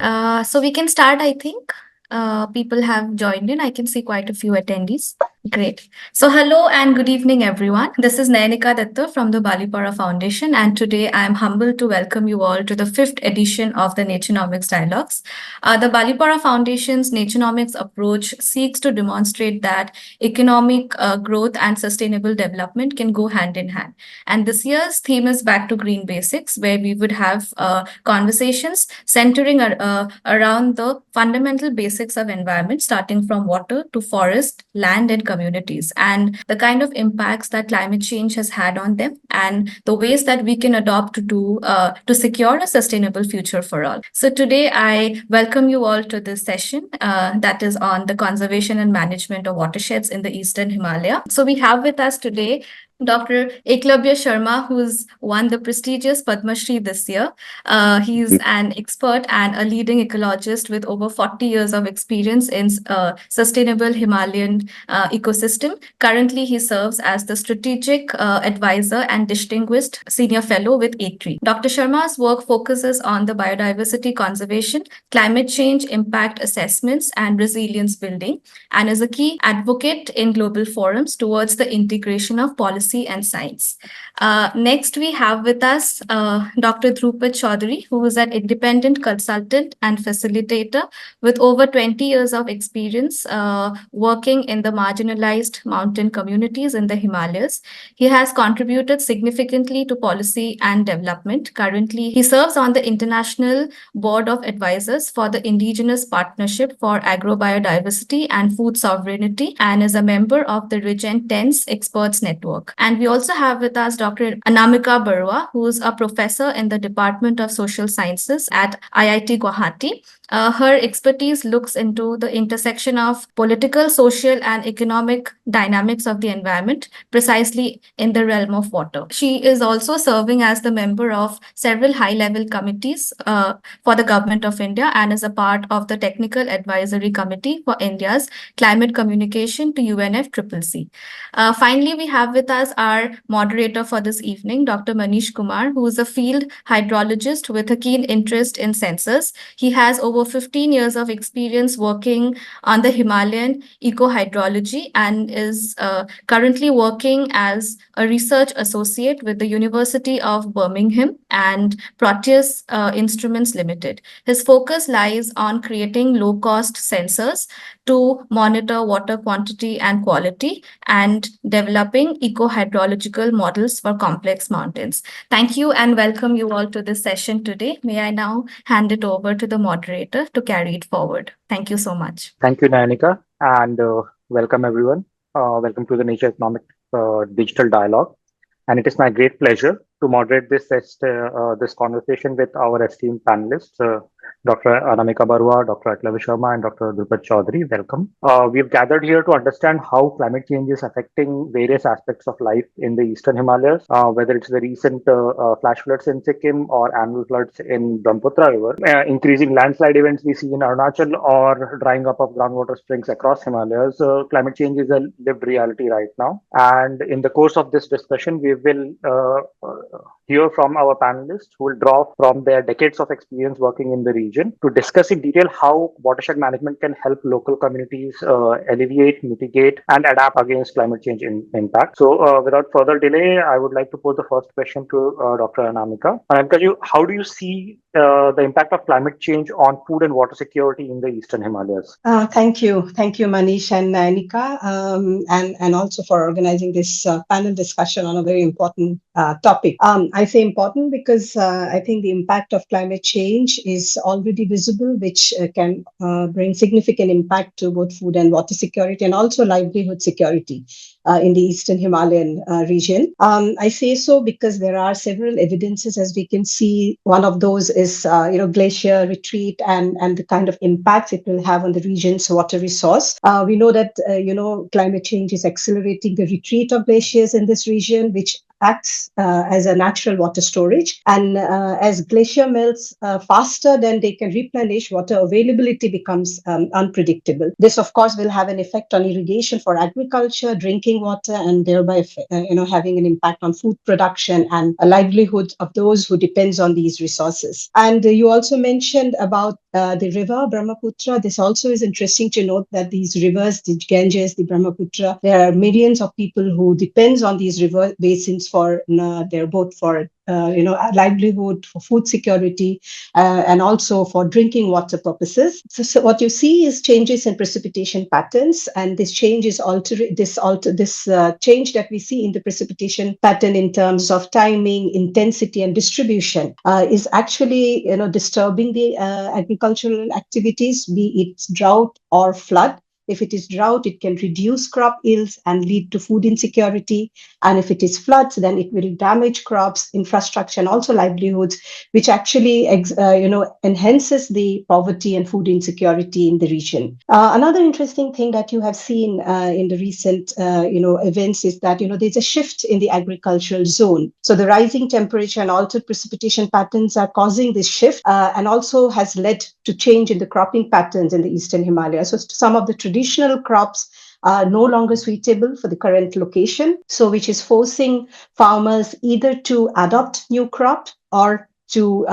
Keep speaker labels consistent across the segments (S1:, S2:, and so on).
S1: So we can start, I think. People have joined in. I can see quite a few attendees. Great. So hello and good evening, everyone. This is Nayanika Datta from the Balipara Foundation, and today I am humbled to welcome you all to the fifth edition of the Naturenomics Dialogues. The Balipara Foundation's Naturenomics approach seeks to demonstrate that economic growth and sustainable development can go hand in hand. And this year's theme is Back to Green Basics, where we would have conversations centering around the fundamental basics of environment, starting from water to forest, land, and communities, and the kind of impacts that climate change has had on them, and the ways that we can adopt to secure a sustainable future for all. So today, I welcome you all to this session that is on the conservation and management of watersheds in the Eastern Himalaya. So we have with us today Dr. Eklavya Sharma, who's won the prestigious Padma Shri this year. He's an expert and a leading ecologist with over 40 years of experience in sustainable Himalayan ecosystem. Currently, he serves as the strategic advisor and distinguished senior fellow with A3. Dr. Sharma's work focuses on the biodiversity conservation, climate change impact assessments, and resilience building, and is a key advocate in global forums towards the integration of policy and science. Next, we have with us Dr. Dhrupad Chaudhary, who is an independent consultant and facilitator with over 20 years of experience working in the marginalized mountain communities in the Himalayas. He has contributed significantly to policy and development. Currently, he serves on the International Board of Advisors for the Indigenous Partnership for Agrobiodiversity and Food Sovereignty and is a member of the Regent 10's Experts Network. And we also have with us Dr. Anamika Barua, who is a professor in the Department of Social Sciences at IIT Guwahati. Her expertise looks into the intersection of political, social, and economic dynamics of the environment, precisely in the realm of water. She is also serving as the member of several high-level committees for the Government of India and is a part of the Technical Advisory Committee for India's Climate Communication to UNFCCC. Finally, we have with us our moderator for this evening, Dr. Manish Kumar, who is a field hydrologist with a keen interest in sensors. He has over 15 years of experience working on the Himalayan ecohydrology and is currently working as a research associate with the University of Birmingham and Proteus Instruments Limited. His focus lies on creating low-cost sensors to monitor water quantity and quality and developing eco-hydrological models for complex mountains. Thank you and welcome you all to this session today. May I now hand it over to the moderator to carry it forward. Thank you so much.
S2: Thank you, Nayanika, and welcome everyone. Welcome to the Nature Economic Digital Dialogue. And it is my great pleasure to moderate this conversation with our esteemed panelists, Dr. Anamika Barua, Dr. Eklavya Sharma, and Dr. Dhrupad Chaudhary. Welcome. We've gathered here to understand how climate change is affecting various aspects of life in the Eastern Himalayas, whether it's the recent flash floods in Sikkim or annual floods in Brahmaputra River, increasing landslide events we see in Arunachal, or drying up of groundwater springs across Himalayas. Climate change is a lived reality right now. And in the course of this discussion, we will hear from our panelists who will draw from their decades of experience working in the region to discuss in detail how watershed management can help local communities alleviate, mitigate, and adapt against climate change impact. So without further delay, I would like to pose the first question to Dr. Anamika. Anamika, how do you see the impact of climate change on food and water security in the Eastern Himalayas?
S3: Thank you, Manish and Nayanika, and also for organizing this panel discussion on a very important topic. I say important because I think the impact of climate change is already visible, which can bring significant impact to both food and water security and also livelihood security in the Eastern Himalayan region. I say so because there are several evidences, as we can see. One of those is, glacier retreat and the kind of impacts it will have on the region's water resource. We know that, climate change is accelerating the retreat of glaciers in this region, which acts as a natural water storage. And as glacier melts faster than they can replenish, water availability becomes unpredictable. This, of course, will have an effect on irrigation for agriculture, drinking water, and thereby, having an impact on food production and a livelihood of those who depends on these resources. And you also mentioned about the river Brahmaputra. This also is interesting to note that these rivers, the Ganges, the Brahmaputra, there are millions of people who depends on these river basins for their both for livelihood, for food security, and also for drinking water purposes. So what you see is changes in precipitation patterns, and this change is change that we see in the precipitation pattern in terms of timing, intensity, and distribution is actually disturbing the agricultural activities, be it drought or flood. If it is drought, it can reduce crop yields and lead to food insecurity. And if it is floods, then it will damage crops, infrastructure, and also livelihoods, which actually enhances the poverty and food insecurity in the region. Another interesting thing that you have seen in the recent events is that there's a shift in the agricultural zone. So the rising temperature and altered precipitation patterns are causing this shift, and also has led to change in the cropping patterns in the eastern Himalaya. So some of the traditional crops are no longer suitable for the current location, so which is forcing farmers either to adopt new crop or to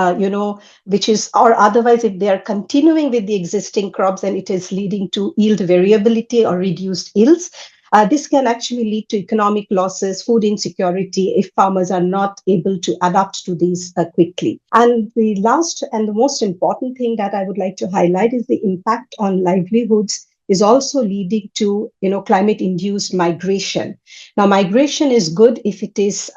S3: which is or otherwise if they are continuing with the existing crops, then it is leading to yield variability or reduced yields. This can actually lead to economic losses, food insecurity, if farmers are not able to adapt to these quickly. And the last and the most important thing that I would like to highlight is the impact on livelihoods is also leading to climate induced migration. Now migration is good if it is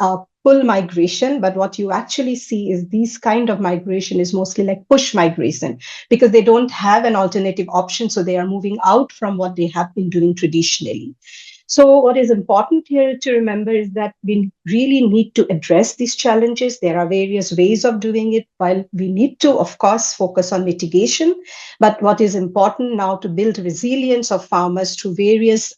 S3: pull migration, but what you actually see is these kind of migration is mostly like push migration, because they don't have an alternative option, so they are moving out from what they have been doing traditionally. So, what is important here to remember is that we really need to address these challenges. There are various ways of doing it. While we need to, of course, focus on mitigation, but what is important now to build resilience of farmers through various,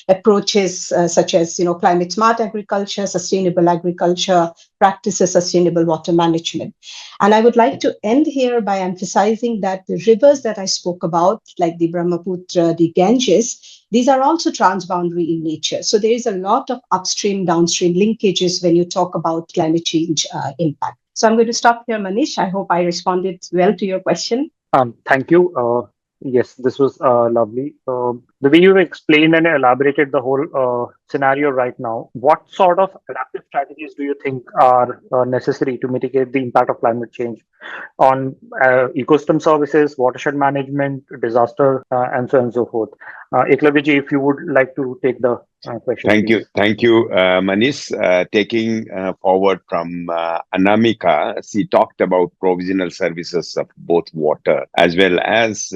S3: approaches such as climate smart agriculture, sustainable agriculture practices, sustainable water management. And I would like to end here by emphasizing that the rivers that I spoke about, like the Brahmaputra, the Ganges, these are also transboundary in nature. So there is a lot of upstream, downstream linkages when you talk about climate change impact. So I'm going to stop here, Manish. I hope I responded well to your question.
S2: Thank you. Yes, this was lovely. The way you explained and elaborated the whole scenario right now, what sort of adaptive strategies do you think are necessary to mitigate the impact of climate change on ecosystem services, watershed management, disaster, and so on and so forth? Eklaviji, if you would like to take the question, please.
S4: Thank you, Manish. Taking forward from Anamika, she talked about provisional services of both water as well as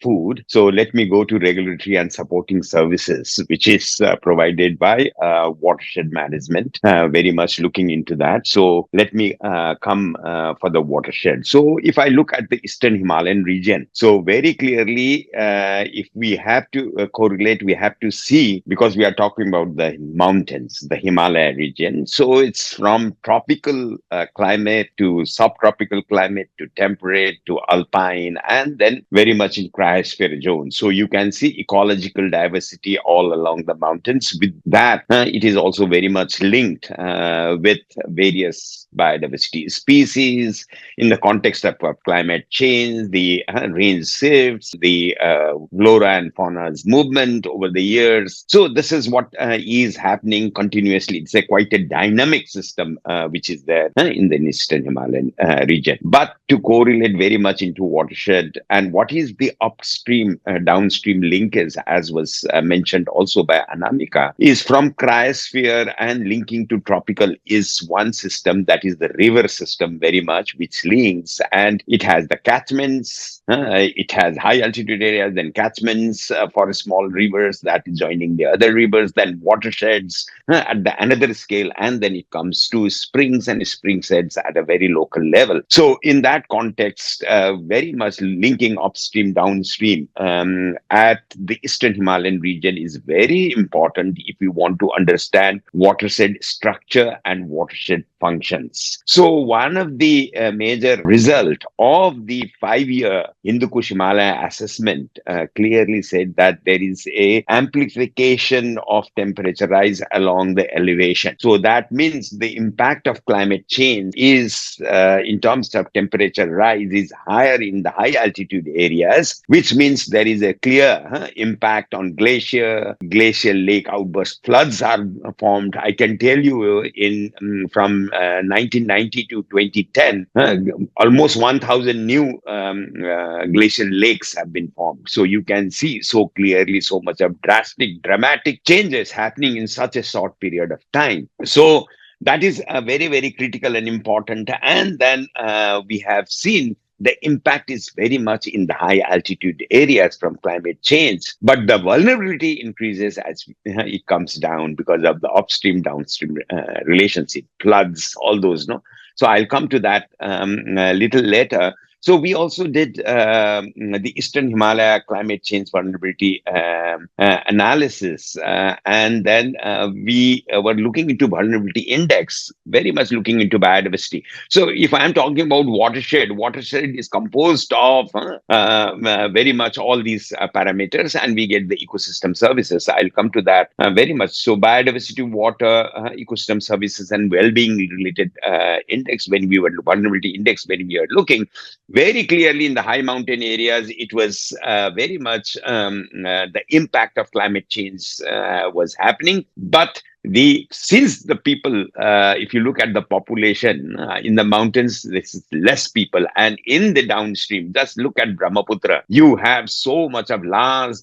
S4: food. So let me go to regulatory and supporting services, which is provided by watershed management. Very much looking into that. So let me come for the watershed. So if I look at the Eastern Himalayan region, so very clearly, if we have to correlate, we have to see, because we are talking about the mountains, the Himalaya region. So it's from tropical climate to subtropical climate to temperate to alpine, and then very much in cryosphere zone. So you can see ecological diversity all along the mountains. With that, it is also very much linked with various biodiversity species in the context of climate change, the range shifts, the flora and fauna's movement over the years. So this is what is happening continuously. It's a quite a dynamic system which is there in the Eastern Himalayan region. But to correlate very much into watershed and what is the upstream, downstream linkage, as was mentioned also by Anamika, is from cryosphere and linking to tropical is one system, that is the river system very much, which links, and it has the catchments, it has high altitude areas, then catchments for small rivers that is joining the other rivers, then watersheds at the another scale, and then it comes to springs and springsheds at a very local level. So in that context, very much linking upstream, downstream at the Eastern Himalayan region is very important if we want to understand watershed structure and watershed functions. So one of the major result of the 5-year Hindu Kush Himalaya assessment clearly said that there is a amplification of temperature rise along the elevation. So that means the impact of climate change is in terms of temperature rise is higher in the high altitude areas, which means there is a clear impact on glacial lake outburst. Floods are formed. I can tell you in from 1990 to 2010, almost 1,000 new glacial lakes have been formed. So you can see so clearly so much of dramatic changes happening in such a short period of time. So that is very, very critical and important. And then we have seen the impact is very much in the high altitude areas from climate change, but the vulnerability increases as it comes down because of the upstream downstream relationship, floods, all those. No, so I'll come to that a little later. So we also did the Eastern Himalaya climate change vulnerability analysis, and then we were looking into vulnerability index, very much looking into biodiversity. So if I'm talking about watershed is composed of very much all these parameters, and we get the ecosystem services. I'll come to that very much. So biodiversity, water, ecosystem services, and well-being related index, when we were vulnerability index, when we are looking very clearly in the high mountain areas, it was very much the impact of climate change was happening. But since the people, if you look at the population in the mountains, this is less people, and in the downstream, just look at Brahmaputra, you have so much of large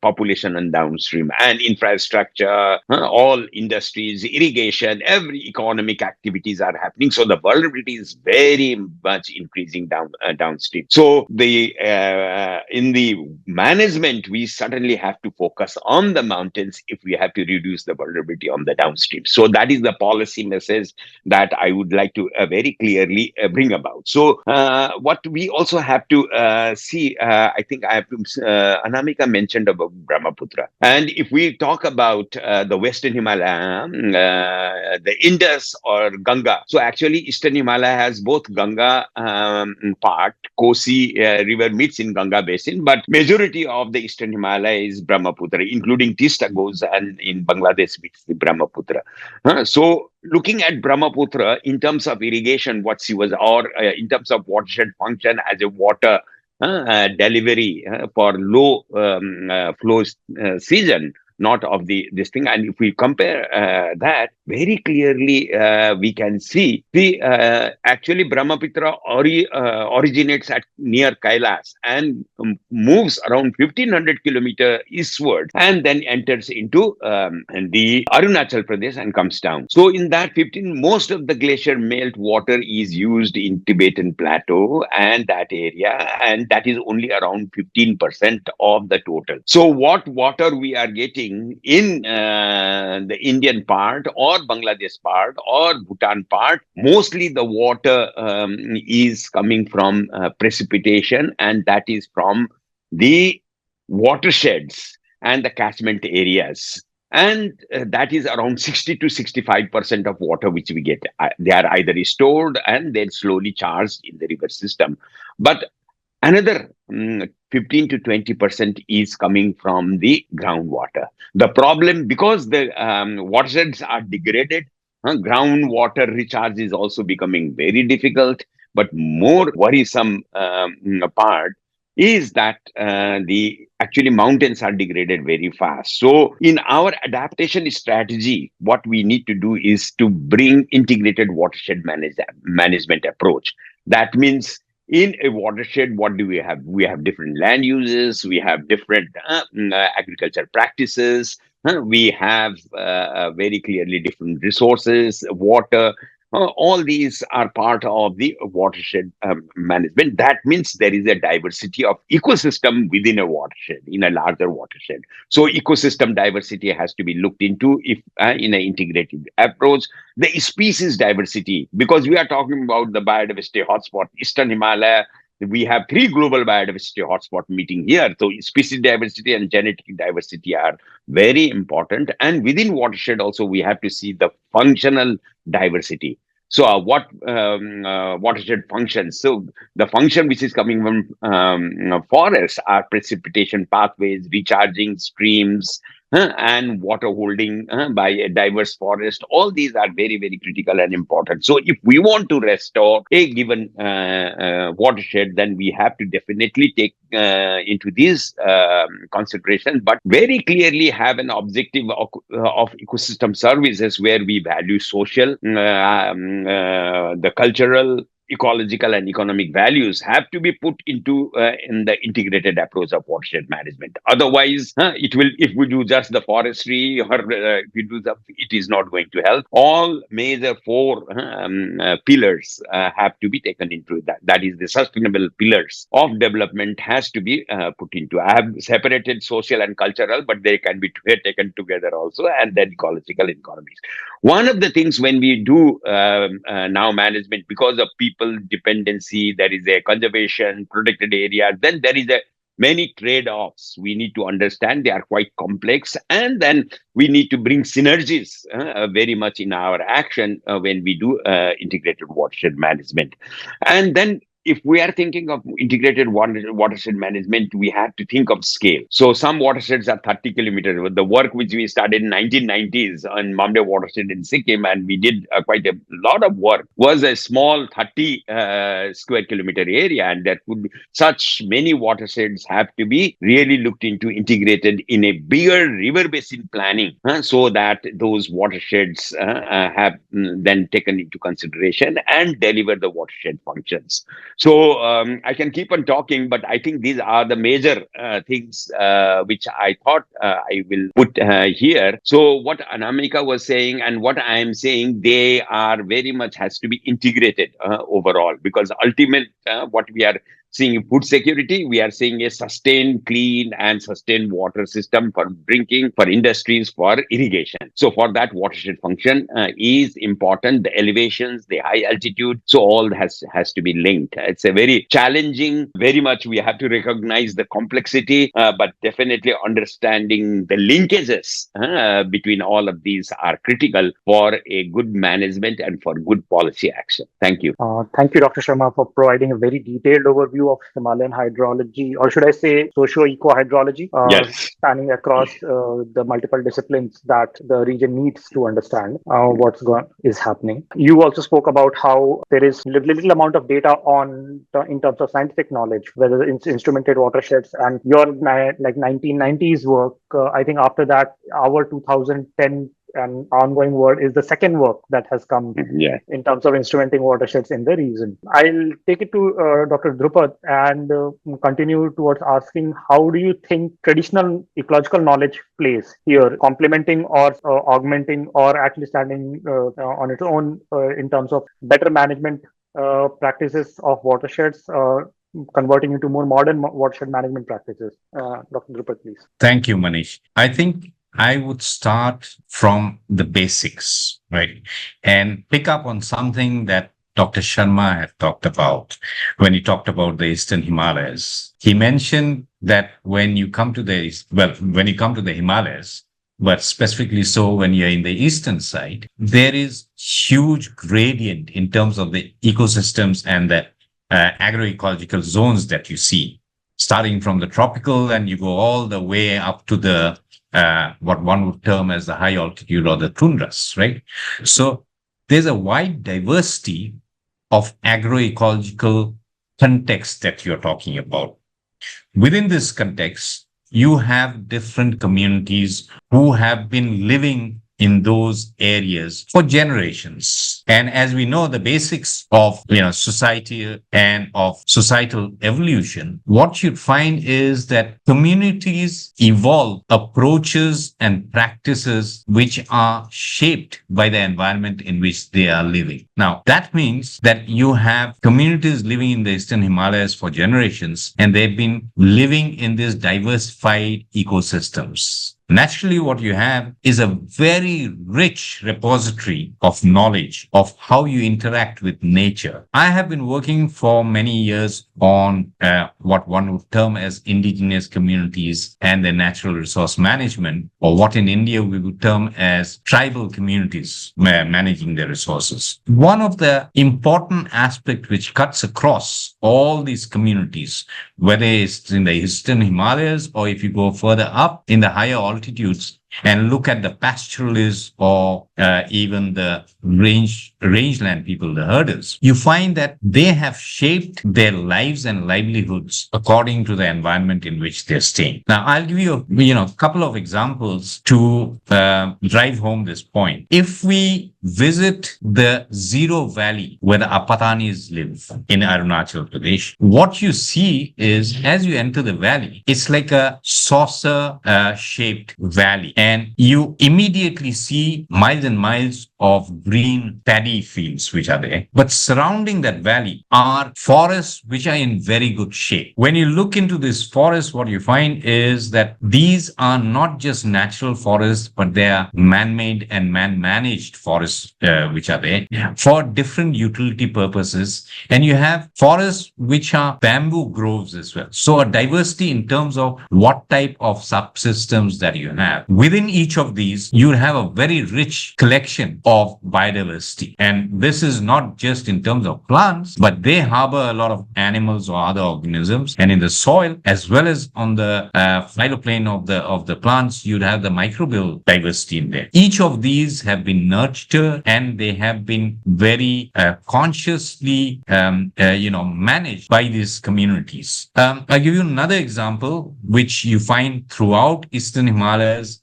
S4: population and downstream and infrastructure, all industries, irrigation, every economic activities are happening. So the vulnerability is very much increasing downstream. So in the management, we certainly have to focus on the mountains if we have to reduce the vulnerability on the downstream. So that is the policy message that I would like to very clearly bring about. So what we also have to see, I think I have to, Anamika mentioned about Brahmaputra. And if we talk about the Western Himalaya, the Indus or Ganga. So actually Eastern Himalaya has both Ganga part, Kosi river meets in Ganga basin, but majority of the Eastern Himalaya is Brahmaputra, including Tista goes and in Bangladesh meets the Brahmaputra. So looking at Brahmaputra in terms of irrigation, what she was, or in terms of watershed function as a water delivery for low flow season, not of this thing. And if we compare that very clearly, we can see the actually Brahmaputra originates at near Kailas and moves around 1,500 kilometer eastward and then enters into the Arunachal Pradesh and comes down. So in that 15, most of the glacier melt water is used in Tibetan Plateau and that area, and that is only around 15% of the total. So what water we are getting in the Indian part or Bangladesh part or Bhutan part, mostly the water is coming from precipitation, and that is from the watersheds and the catchment areas. And that is around 60 to 65% of water which we get. They are either stored and then slowly charged in the river system. But another 15 to 20% is coming from the groundwater. The problem, because the watersheds are degraded, groundwater recharge is also becoming very difficult. But more worrisome part is that the actually mountains are degraded very fast. So in our adaptation strategy, what we need to do is to bring integrated watershed management approach. That means in a watershed, what do we have? We have different land uses, we have different agriculture practices, we have very clearly different resources, water. All these are part of the watershed management. That means there is a diversity of ecosystem within a watershed, in a larger watershed. So ecosystem diversity has to be looked into if in an integrated approach. The species diversity, because we are talking about the biodiversity hotspot, Eastern Himalaya, we have 3 global biodiversity hotspot meeting here. So species diversity and genetic diversity are very important. And within watershed also, we have to see the functional diversity. So, what watershed functions? So, the function which is coming from forests are precipitation pathways, recharging streams, and water holding by a diverse forest. All these are very, very critical and important. So, if we want to restore a given watershed, then we have to definitely take into these considerations, but very clearly have an objective of ecosystem services where we value social, the cultural, ecological and economic values have to be put into in the integrated approach of watershed management. Otherwise, it will, if we do just the forestry or if we do the, it is not going to help. All major four pillars have to be taken into that. That is the sustainable pillars of development has to be put into. I have separated social and cultural, but they can be taken together also, and then ecological economies. One of the things when we do now management, because of people dependency, there is a conservation, protected area, then there is a many trade-offs we need to understand. They are quite complex, and then we need to bring synergies very much in our action when we do integrated watershed management. And then if we are thinking of integrated watershed management, we have to think of scale. So some watersheds are 30 kilometers. The work which we started in 1990s on Mamde watershed in Sikkim, and we did quite a lot of work, was a small 30 square kilometer area, and that would be such many watersheds have to be really looked into, integrated in a bigger river basin planning, so that those watersheds have then taken into consideration and deliver the watershed functions. So I can keep on talking, but I think these are the major things which I thought I will put here. So what Anamika was saying and what I am saying, they are very much has to be integrated overall, because ultimate what we are seeing food security, we are seeing a sustained, clean and sustained water system for drinking, for industries, for irrigation. So for that, watershed function is important. The elevations, the high altitude, so all has to be linked. It's a very challenging, very much we have to recognize the complexity, but definitely understanding the linkages between all of these are critical for a good management and for good policy action. Thank you.
S2: Thank you, Dr. Sharma, for providing a very detailed overview of Himalayan hydrology, or should I say socio-eco hydrology,
S4: Yes.
S2: spanning across the multiple disciplines that the region needs to understand is happening. You also spoke about how there is little amount of data in terms of scientific knowledge, whether it's instrumented watersheds, and your like 1990s work. I think after that, our 2010 and ongoing work is the second work that has come
S4: Yeah.
S2: in terms of instrumenting watersheds in the region. I'll take it to Dr. Drupad and continue towards asking, how do you think traditional ecological knowledge plays here, complementing or augmenting or actually standing on its own in terms of better management practices of watersheds, converting into more modern watershed management practices? Dr. Drupad, please.
S5: Thank you, Manish. I think I would start from the basics, right? And pick up on something that Dr. Sharma had talked about when he talked about the Eastern Himalayas. He mentioned that when you come to the Himalayas, but specifically so when you're in the eastern side, there is huge gradient in terms of the ecosystems and the agroecological zones that you see, starting from the tropical, and you go all the way up to the what one would term as the high altitude or the tundras, right? So there's a wide diversity of agroecological context that you're talking about. Within this context, you have different communities who have been living in those areas for generations. And as we know, the basics of society and of societal evolution, what you'd find is that communities evolve approaches and practices which are shaped by the environment in which they are living. Now, that means that you have communities living in the Eastern Himalayas for generations, and they've been living in these diversified ecosystems. naturally what you have is a very rich repository of knowledge of how you interact with nature. I have been working for many years on what one would term as indigenous communities and their natural resource management, or what in India we would term as tribal communities managing their resources. One of the important aspects which cuts across all these communities, whether it's in the eastern Himalayas or if you go further up in the higher altitudes and look at the pastoralists or even the rangeland people, the herders, you find that they have shaped their lives and livelihoods according to the environment in which they're staying. Now, I'll give you a couple of examples to drive home this point. If we visit the Zero Valley where the Apatanis live in Arunachal Pradesh, what you see is as you enter the valley, it's like a saucer shaped valley. And you immediately see miles and miles of green paddy fields which are there. But surrounding that valley are forests which are in very good shape. When you look into this forest, what you find is that these are not just natural forests, but they are man-made and man-managed forests which are there for different utility purposes. And you have forests which are bamboo groves as well. So a diversity in terms of what type of subsystems that you have. Within each of these, you have a very rich collection of biodiversity. And this is not just in terms of plants, but they harbor a lot of animals or other organisms. And in the soil, as well as on the phytoplankton of the plants, you'd have the microbial diversity in there. Each of these have been nurtured and they have been very consciously, managed by these communities. I'll give you another example, which you find throughout Eastern Himalayas,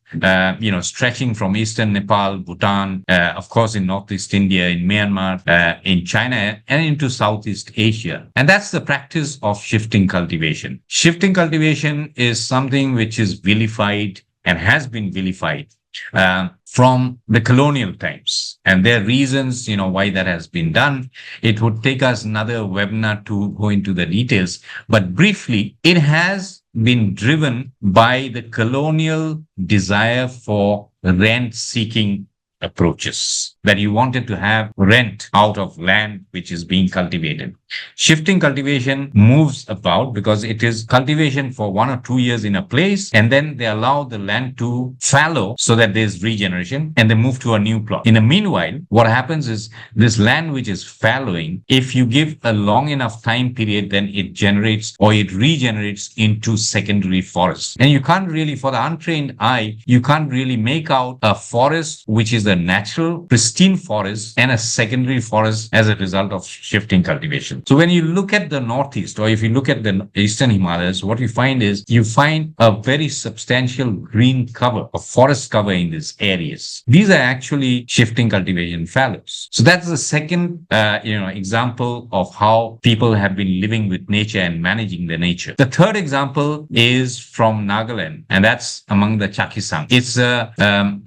S5: stretching from Eastern Nepal, Bhutan, of course, in Northeast India, in Myanmar, in China, and into Southeast Asia. And that's the practice of shifting cultivation. Shifting cultivation is something which is vilified and has been vilified from the colonial times. And there are reasons, why that has been done. It would take us another webinar to go into the details. But briefly, it has been driven by the colonial desire for rent-seeking approaches, that you wanted to have rent out of land which is being cultivated. Shifting cultivation moves about because it is cultivation for 1 or 2 years in a place, and then they allow the land to fallow so that there's regeneration, and they move to a new plot. In the meanwhile, what happens is this land which is fallowing, if you give a long enough time period, then it generates or it regenerates into secondary forests. And you can't really, for the untrained eye, you can't really make out a forest which is a natural pristine forest and a secondary forest as a result of shifting cultivation. So when you look at the Northeast, or if you look at the Eastern Himalayas, what you find is you find a very substantial green cover, a forest cover in these areas. These are actually shifting cultivation fallows. So that's the second, example of how people have been living with nature and managing the nature. The third example is from Nagaland, and that's among the Chakisang. It's a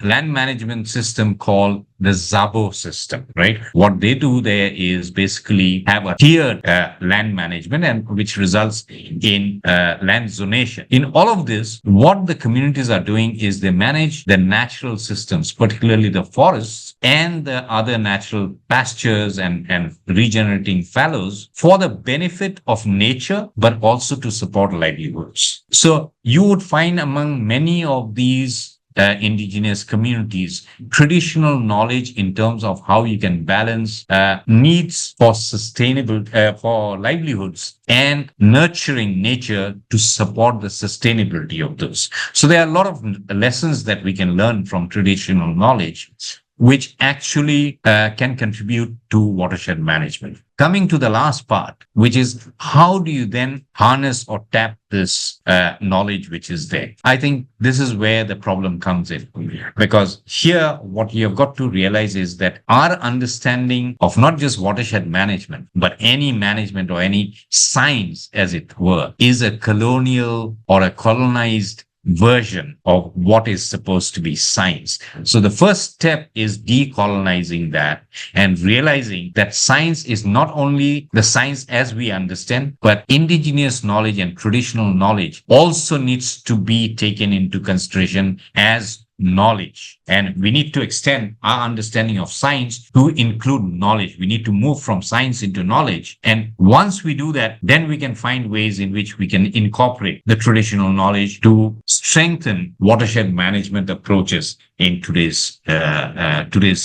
S5: land management system called the Zabo system, right? What they do there is basically have a tiered land management, and which results in land zonation. In all of this, what the communities are doing is they manage the natural systems, particularly the forests and the other natural pastures and regenerating fallows for the benefit of nature, but also to support livelihoods. So you would find among many of these indigenous communities, traditional knowledge in terms of how you can balance needs for sustainable, for livelihoods and nurturing nature to support the sustainability of those. So there are a lot of lessons that we can learn from traditional knowledge, which actually can contribute to watershed management. Coming to the last part, which is how do you then harness or tap this knowledge which is there? I think this is where the problem comes in, because here what you have got to realize is that our understanding of not just watershed management, but any management or any science, as it were, is a colonial or a colonized version of what is supposed to be science. So the first step is decolonizing that and realizing that science is not only the science as we understand, but indigenous knowledge and traditional knowledge also needs to be taken into consideration as knowledge. And we need to extend our understanding of science to include knowledge. We need to move from science into knowledge. And once we do that, then we can find ways in which we can incorporate the traditional knowledge to strengthen watershed management approaches in today's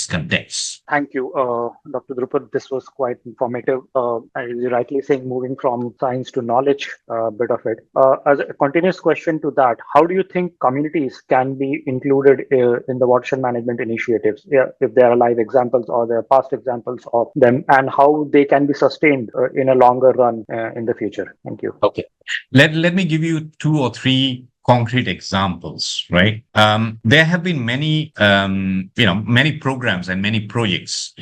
S5: context.
S2: Thank you, Dr. Drupad. This was quite informative. As you're rightly saying, moving from science to knowledge, bit of it. As a continuous question to that, how do you think communities can be included in the watershed management initiatives, if there are live examples or there are past examples of them, and how they can be sustained in a longer run in the future? Thank you.
S5: Okay. Let me give you 2 or 3 concrete examples, right? There have been many, many programs and many projects,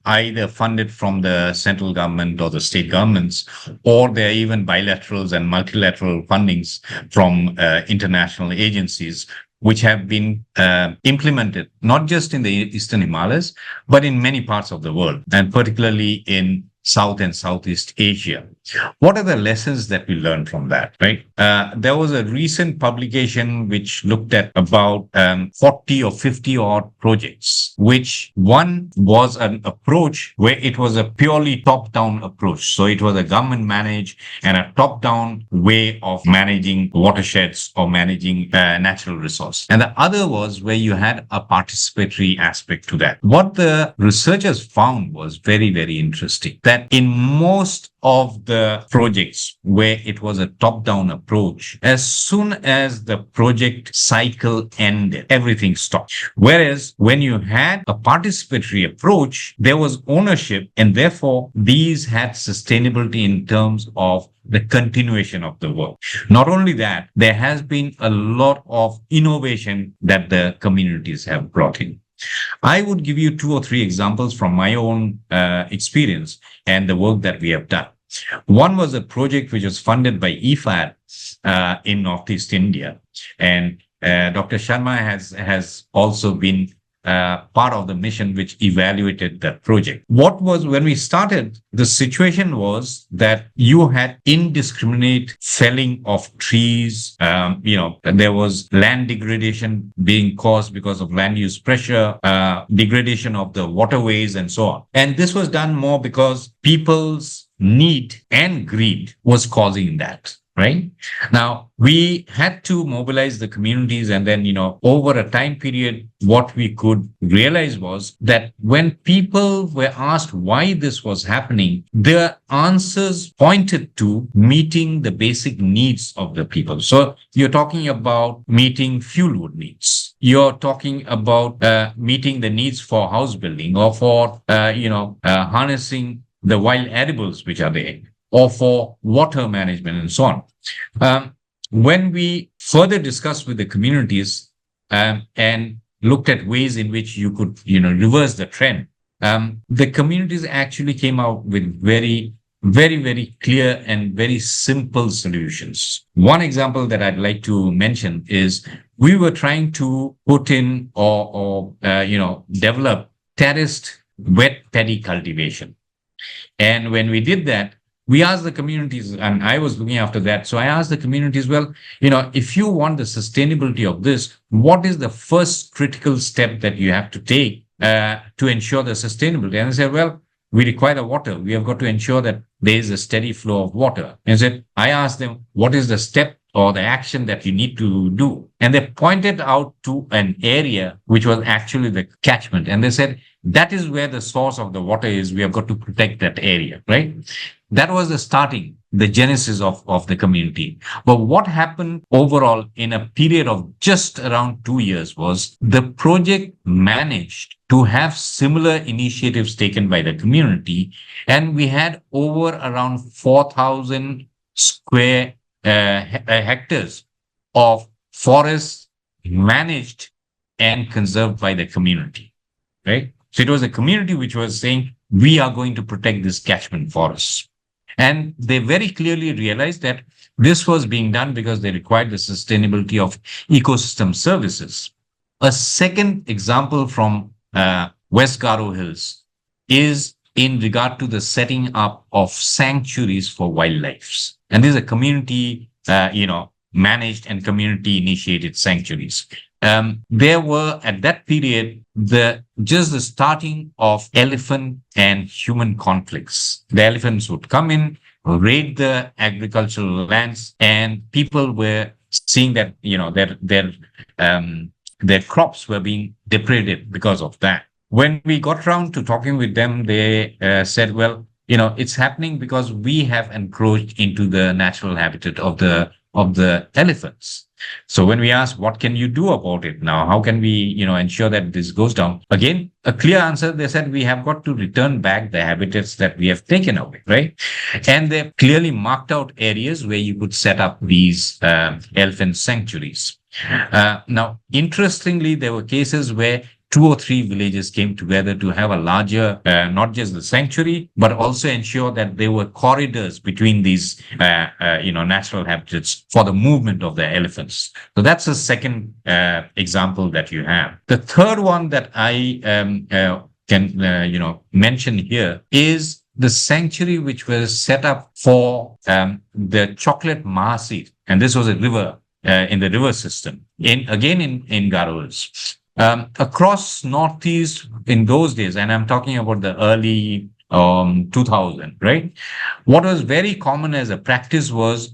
S5: either funded from the central government or the state governments, or there are even bilaterals and multilateral fundings from international agencies, which have been implemented not just in the Eastern Himalayas, but in many parts of the world, and particularly in South and Southeast Asia. What are the lessons that we learned from that, right? There was a recent publication which looked at about 40 or 50 odd projects, which one was an approach where it was a purely top-down approach. So it was a government managed and a top-down way of managing watersheds or managing natural resource. And the other was where you had a participatory aspect to that. What the researchers found was very, very interesting, that in most of the projects where it was a top-down approach, as soon as the project cycle ended, everything stopped. Whereas when you had a participatory approach, there was ownership, and therefore these had sustainability in terms of the continuation of the work. Not only that, there has been a lot of innovation that the communities have brought in. I would give you 2 or 3 examples from my own experience and the work that we have done. One was a project which was funded by IFAD in Northeast India, and Dr. Sharma has also been part of the mission which evaluated that project. What was, when we started, the situation was that you had indiscriminate felling of trees. There was land degradation being caused because of land use pressure, degradation of the waterways, and so on. And this was done more because people's need and greed was causing that. Right now, we had to mobilize the communities, and then, over a time period, what we could realize was that when people were asked why this was happening, the answers pointed to meeting the basic needs of the people. So you're talking about meeting fuel wood needs. You're talking about meeting the needs for house building, or for, harnessing the wild edibles which are there, or for water management, and so on. When we further discussed with the communities and looked at ways in which you could, reverse the trend, the communities actually came out with very, very, very clear and very simple solutions. One example that I'd like to mention is we were trying to put in or develop terraced wet paddy cultivation. And when we did that, we asked the communities, and I was looking after that. So I asked the communities, well, if you want the sustainability of this, what is the first critical step that you have to take to ensure the sustainability? And I said, well, we require the water. We have got to ensure that there is a steady flow of water. And I asked them, what is the step or the action that you need to do? And they pointed out to an area which was actually the catchment. And they said, that is where the source of the water is. We have got to protect that area, right? That was the genesis of the community. But what happened overall in a period of just around 2 years was the project managed to have similar initiatives taken by the community. And we had over around 4,000 square hectares of forests managed and conserved by the community, right? So it was a community which was saying, we are going to protect this catchment forest. And they very clearly realized that this was being done because they required the sustainability of ecosystem services. A second example from West Garo Hills is in regard to the setting up of sanctuaries for wildlife. And these are community, managed and community initiated sanctuaries. There were at that period just the starting of elephant and human conflicts. The elephants would come in, raid the agricultural lands, and people were seeing that their crops were being depleted because of that. When we got around to talking with them, they said, well, it's happening because we have encroached into the natural habitat of the elephants. So when we asked, what can you do about it now? How can we, ensure that this goes down? Again, a clear answer. They said, we have got to return back the habitats that we have taken away, right? And they've clearly marked out areas where you could set up these elephant sanctuaries. Now, interestingly, there were cases where two or three villages came together to have a larger, not just the sanctuary, but also ensure that there were corridors between these, natural habitats for the movement of the elephants. So that's the second example that you have. The third one that I can mention here is the sanctuary which was set up for the chocolate mahaseed, and this was a river in the river system in Garo Hills. Across Northeast in those days, and I'm talking about the early 2000, right? What was very common as a practice was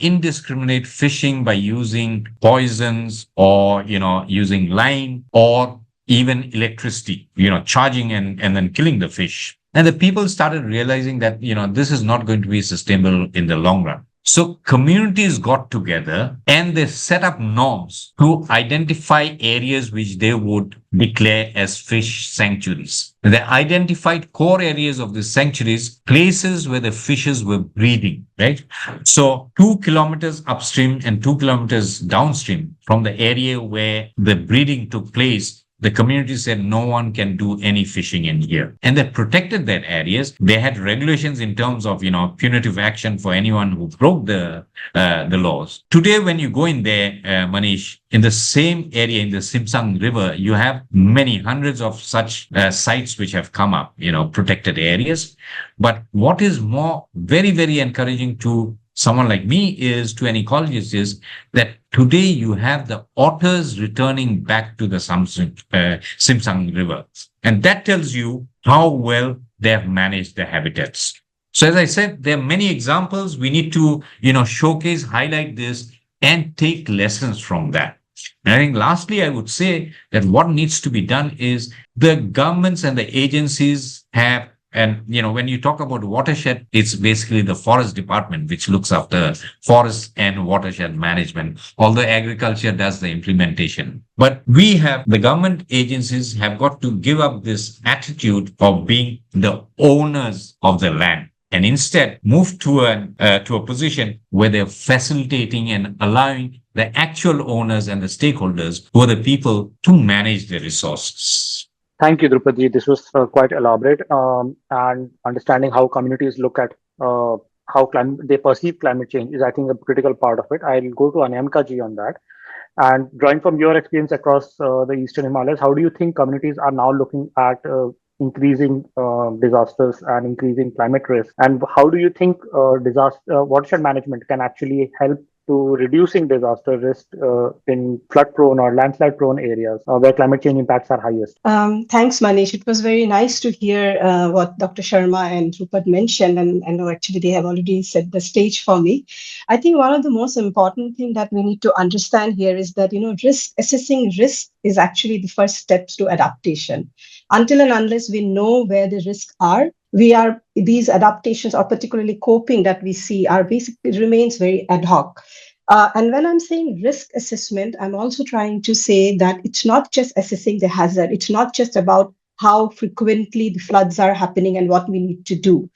S5: indiscriminate fishing by using poisons or, using line or even electricity, charging and then killing the fish. And the people started realizing that, this is not going to be sustainable in the long run. So communities got together and they set up norms to identify areas which they would declare as fish sanctuaries. They identified core areas of the sanctuaries, places where the fishes were breeding, right? So 2 kilometers upstream and 2 kilometers downstream from the area where the breeding took place, the community said no one can do any fishing in here. And they protected their areas. They had regulations in terms of, punitive action for anyone who broke the laws. Today, when you go in there, Manish, in the same area, in the Simsang River, you have many hundreds of such sites which have come up, protected areas. But what is more very, very encouraging to someone like me is to an ecologist is that today you have the otters returning back to the Simsang River. And that tells you how well they have managed their habitats. So as I said, there are many examples. We need to, showcase, highlight this and take lessons from that. And I think lastly, I would say that what needs to be done is the governments and the agencies have. And, when you talk about watershed, it's basically the forest department, which looks after forest and watershed management, although agriculture does the implementation. But the government agencies have got to give up this attitude of being the owners of the land and instead move to a position where they're facilitating and allowing the actual owners and the stakeholders who are the people to manage the resources.
S2: Thank you, Drupadi. This was quite elaborate, and understanding how communities look at how they perceive climate change is, I think, a critical part of it. I'll go to Anamika ji on that. And drawing from your experience across the Eastern Himalayas, how do you think communities are now looking at increasing disasters and increasing climate risk? And how do you think watershed management can actually help to reducing disaster risk in flood-prone or landslide-prone areas where climate change impacts are highest?
S3: Thanks, Manish. It was very nice to hear what Dr. Sharma and Rupert mentioned, and I know actually they have already set the stage for me. I think one of the most important things that we need to understand here is that, assessing risk is actually the first steps to adaptation. Until and unless we know where the risks are, these adaptations, or particularly coping that we see, are basically remains very ad hoc. And when I'm saying risk assessment, I'm also trying to say that it's not just assessing the hazard. It's not just about how frequently the floods are happening and what we need to do.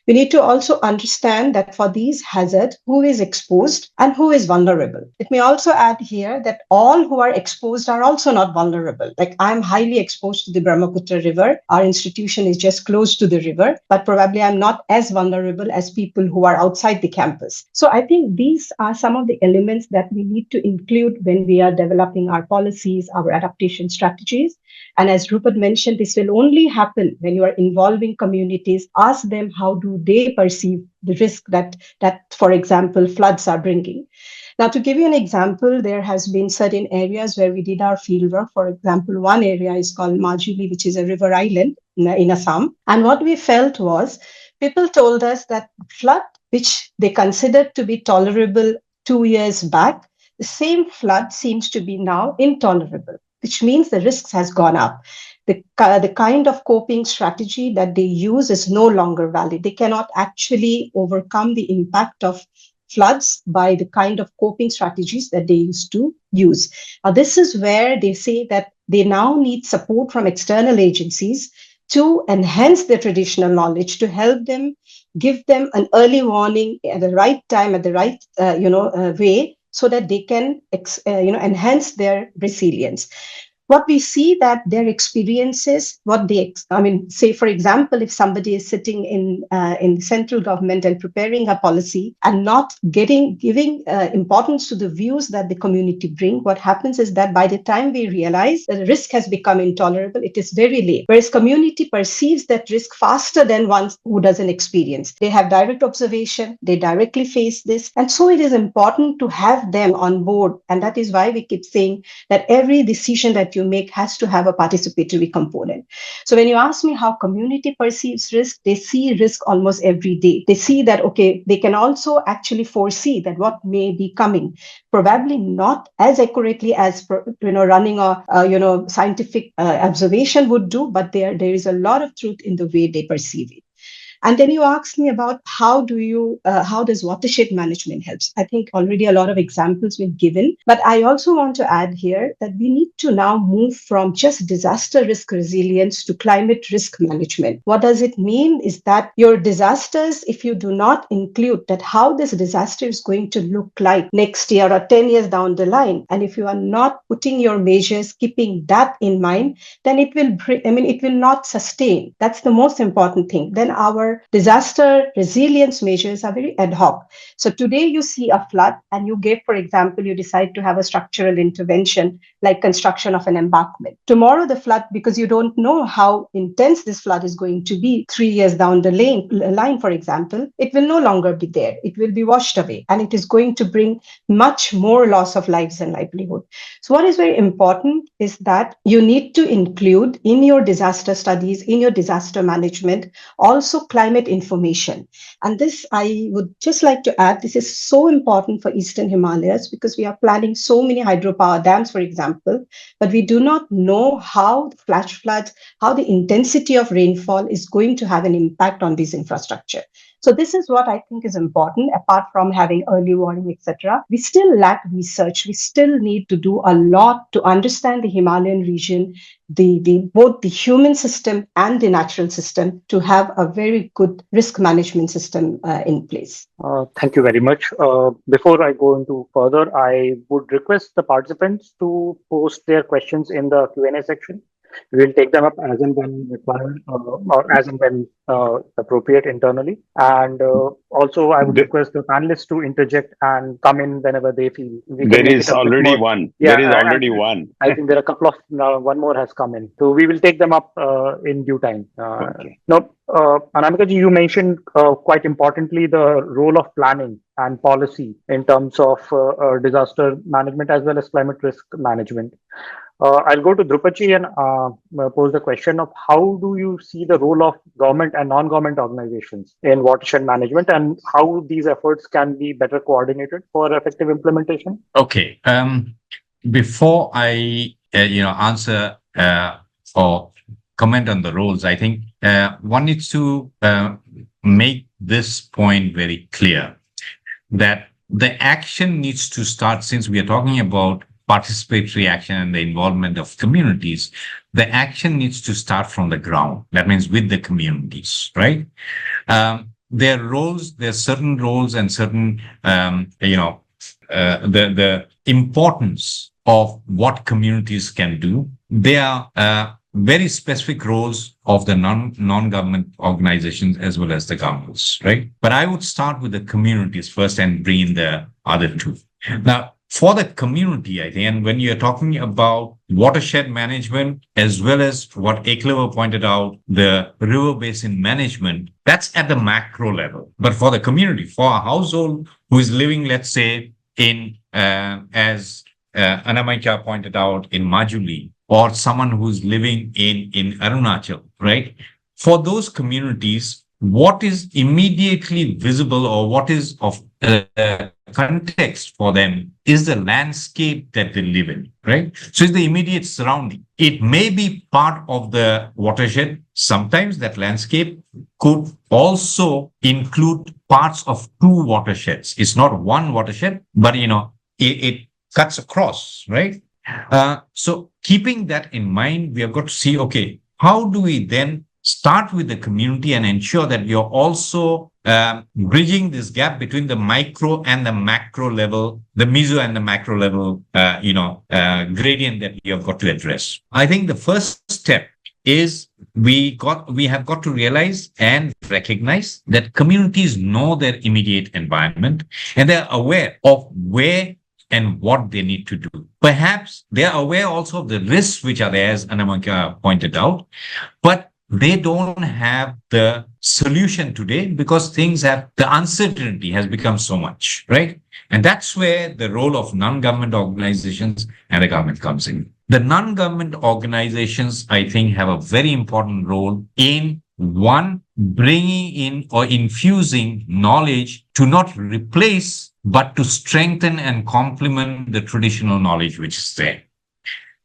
S3: We need to also understand that for these hazards, who is exposed and who is vulnerable. Let me also add here that all who are exposed are also not vulnerable. Like I'm highly exposed to the Brahmaputra River. Our institution is just close to the river, but probably I'm not as vulnerable as people who are outside the campus. So I think these are some of the elements that we need to include when we are developing our policies, our adaptation strategies. And as Rupert mentioned, this will only happen when you are involving communities. Ask them how do they perceive the risk that, for example, floods are bringing. Now, to give you an example, there has been certain areas where we did our fieldwork. For example, one area is called Majuli, which is a river island in Assam. And what we felt was people told us that flood, which they considered to be tolerable 2 years back, the same flood seems to be now intolerable, which means the risks has gone up. The kind of coping strategy that they use is no longer valid. They cannot actually overcome the impact of floods by the kind of coping strategies that they used to use. Now, this is where they say that they now need support from external agencies to enhance their traditional knowledge, to help them, give them an early warning at the right time, at the right way, so that they can enhance their resilience. What we see that their experiences, say for example, if somebody is sitting in the central government and preparing a policy and not giving importance to the views that the community bring, what happens is that by the time we realize that the risk has become intolerable, it is very late. Whereas community perceives that risk faster than one who doesn't experience. They have direct observation, they directly face this, and so it is important to have them on board. And that is why we keep saying that every decision that you make has to have a participatory component. So when you ask me how community perceives risk, they see risk almost every day. They see that, okay, they can also actually foresee that what may be coming, probably not as accurately as running a scientific observation would do, but there is a lot of truth in the way they perceive it. And then you asked me about how does watershed management helps? I think already a lot of examples were given, but I also want to add here that we need to now move from just disaster risk resilience to climate risk management. What does it mean is that your disasters, if you do not include that how this disaster is going to look like next year or 10 years down the line, and if you are not putting your measures, keeping that in mind, then it will not sustain. That's the most important thing. Then our disaster resilience measures are very ad hoc. So today you see a flood and for example, you decide to have a structural intervention like construction of an embankment. Tomorrow the flood, because you don't know how intense this flood is going to be 3 years down the line, for example, it will no longer be there. It will be washed away and it is going to bring much more loss of lives and livelihood. So what is very important is that you need to include in your disaster studies, in your disaster management, also climate information. And this, I would just like to add, this is so important for Eastern Himalayas because we are planning so many hydropower dams, for example, but we do not know how flash floods, how the intensity of rainfall is going to have an impact on this infrastructure. So this is what I think is important. Apart from having early warning, etc., we still lack research. We still need to do a lot to understand the Himalayan region, both the human system and the natural system, to have a very good risk management system in place.
S2: Thank you very much. Before I go into further, I would request the participants to post their questions in the Q&A section. We'll take them up as and when required, or as and when appropriate internally. And also, I would request the panelists to interject and come in whenever they feel.
S4: There is already one.
S2: Yeah,
S4: there is already one.
S2: I think there are a couple of, one more has come in. So we will take them up in due time.
S4: Okay.
S2: Now, Anamika ji, you mentioned quite importantly the role of planning and policy in terms of disaster management as well as climate risk management. I'll go to Drupachi and pose the question of how do you see the role of government and non-government organizations in watershed management and how these efforts can be better coordinated for effective implementation?
S5: Okay. Before I answer or comment on the roles, I think one needs to make this point very clear that the action needs to start, since we are talking about participatory action and the involvement of communities, the action needs to start from the ground. That means with the communities, right? There are certain roles and certain, the importance of what communities can do. There are very specific roles of the non-government organizations as well as the governments, right? But I would start with the communities first and bring in the other two. Now, for the community, I think, and when you're talking about watershed management, as well as what Eklever pointed out, the river basin management, that's at the macro level. But for the community, for a household who is living, let's say, in, as Anamika pointed out, in Majuli, or someone who's living in Arunachal, right? For those communities, what is immediately visible or what is of context for them is the landscape that they live in, right? So it's the immediate surrounding. It may be part of the watershed. Sometimes that landscape could also include parts of two watersheds. It's not one watershed, but it cuts across, right? So keeping that in mind, we have got to see, okay, how do we then start with the community and ensure that you're also bridging this gap between the micro and the macro level, the meso and the macro level, gradient that you have got to address. I think the first step is we have got to realize and recognize that communities know their immediate environment and they're aware of where and what they need to do. Perhaps they are aware also of the risks which are there, as Anamika pointed out, but they don't have the solution today because the uncertainty has become so much, right? And that's where the role of non-government organizations and the government comes in. The non-government organizations, I think, have a very important role in one, bringing in or infusing knowledge to not replace, but to strengthen and complement the traditional knowledge which is there.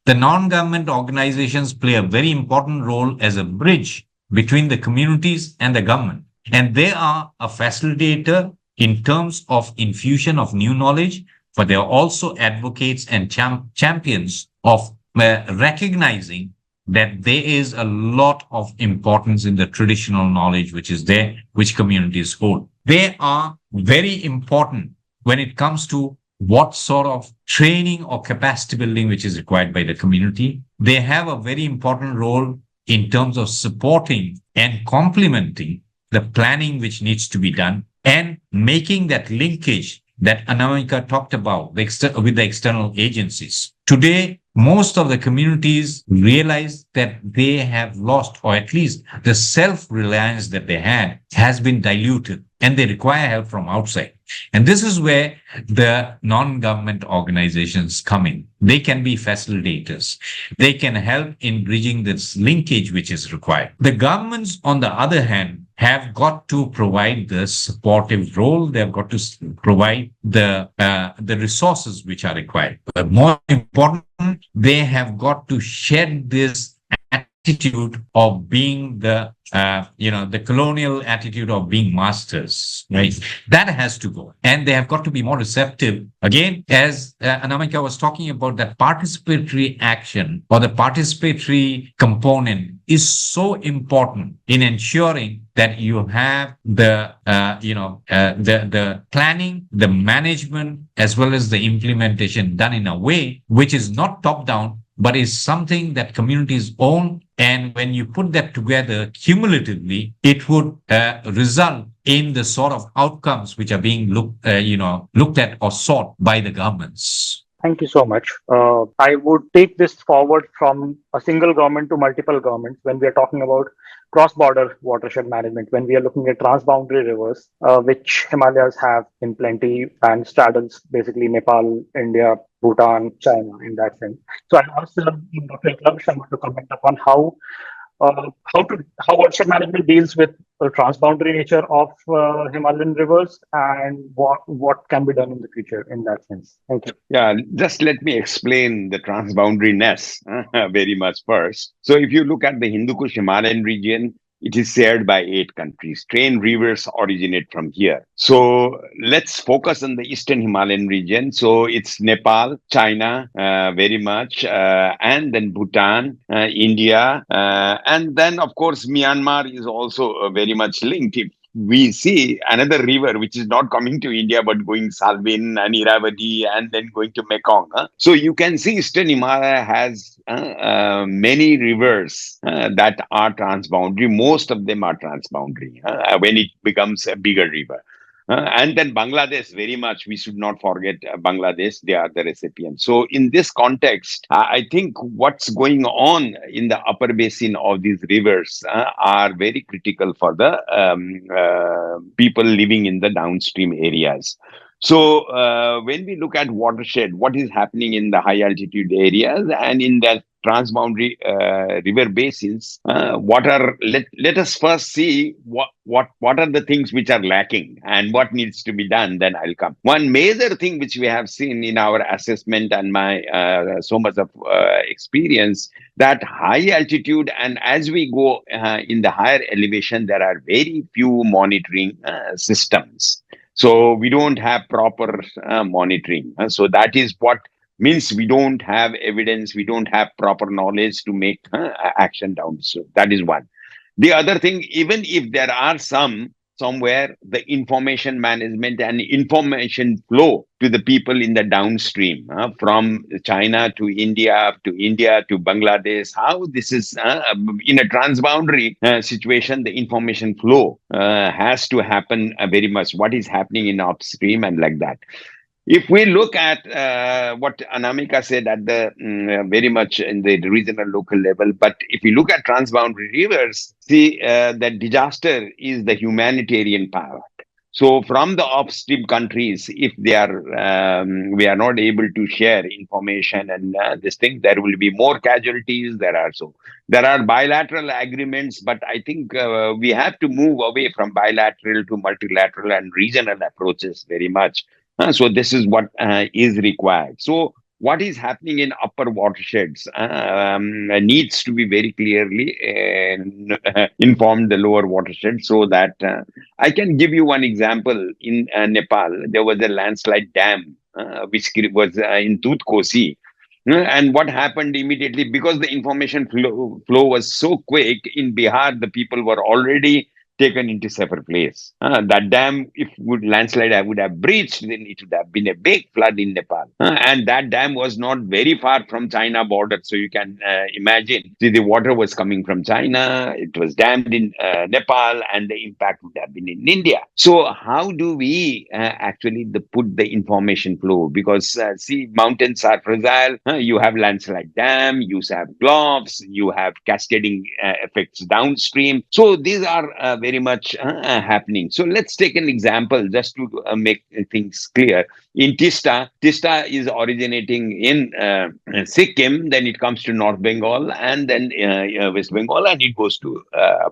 S5: The non-government organizations play a very important role as a bridge between the communities and the government. And they are a facilitator in terms of infusion of new knowledge, but they are also advocates and champions of recognizing that there is a lot of importance in the traditional knowledge which is there, which communities hold. They are very important when it comes to what sort of training or capacity building which is required by the community. They have a very important role in terms of supporting and complementing the planning which needs to be done and making that linkage that Anamika talked about with the external agencies. Today, most of the communities realize that they have lost, or at least the self-reliance that they had has been diluted and they require help from outside. And this is where the non-government organizations come in. They can be facilitators. They can help in bridging this linkage which is required. The governments, on the other hand, have got to provide the supportive role. They've got to provide the resources which are required. But more important, they have got to shed this attitude of being the colonial attitude of being masters, right? That has to go. And they have got to be more receptive. Again, as Anamika was talking about, that participatory action or the participatory component is so important in ensuring that you have the planning, the management, as well as the implementation done in a way which is not top down, but is something that communities own. And when you put that together cumulatively, it would result in the sort of outcomes which are being looked at or sought by the governments.
S2: Thank you so much. I would take this forward from a single government to multiple governments when we are talking about cross-border watershed management, when we are looking at transboundary rivers, which Himalayas have in plenty and straddles basically Nepal, India, Bhutan, China in that sense. So I asked Dr. Sharma to comment upon how watershed management deals with the transboundary nature of Himalayan rivers and what can be done in the future in that sense. Thank you.
S4: Yeah, just let me explain the transboundaryness very much first. So if you look at the Hindu Kush Himalayan region, It is shared by 8 countries. 10 rivers originate from here. So let's focus on the Eastern Himalayan region. So it's Nepal, China, very much, and then Bhutan, India, and then of course Myanmar is also very much linked. If we see another river which is not coming to India but going Salween and Irrawaddy and then going to Mekong. So you can see Eastern Himalaya has many rivers that are transboundary. Most of them are transboundary when it becomes a bigger river. And then Bangladesh, very much, we should not forget Bangladesh, they are the recipient. So, in this context, I think what's going on in the upper basin of these rivers are very critical for the people living in the downstream areas. So, when we look at watershed, what is happening in the high altitude areas and in the transboundary river basins, let us first see what are the things which are lacking and what needs to be done. Then I'll come. One major thing which we have seen in our assessment and my so much of experience, that high altitude and as we go in the higher elevation, there are very few monitoring systems. So we don't have proper monitoring. So that is what means we don't have evidence, we don't have proper knowledge to make action down. So that is one. The other thing, even if there are somewhere, the information management and information flow to the people in the downstream, from China to India to Bangladesh, how this is in a transboundary situation, the information flow has to happen very much. What is happening in upstream and like that. If we look at what Anamika said at the very much in the regional local level, but if we look at transboundary rivers, see that disaster is the humanitarian power. So from the upstream countries, if they are we are not able to share information and this thing, there will be more casualties. There are bilateral agreements, but I think we have to move away from bilateral to multilateral and regional approaches very much. So this is what is required. So what is happening in upper watersheds needs to be very clearly informed the lower watershed, so that I can give you one example. In Nepal, there was a landslide dam was in Tutkosi. And what happened immediately, because the information flow was so quick in Bihar, the people were already taken into safer place. That dam, if would landslide I would have breached, then it would have been a big flood in Nepal. And that dam was not very far from China border, so you can imagine. See, the water was coming from China, it was dammed in Nepal, and the impact would have been in India. So how do we actually put the information flow? Because see, mountains are fragile. You have landslide dam, you have gloves, you have cascading effects downstream. So these are very much happening. So let's take an example just to make things clear. In Tista is originating in Sikkim, then it comes to North Bengal, and then West Bengal, and it goes to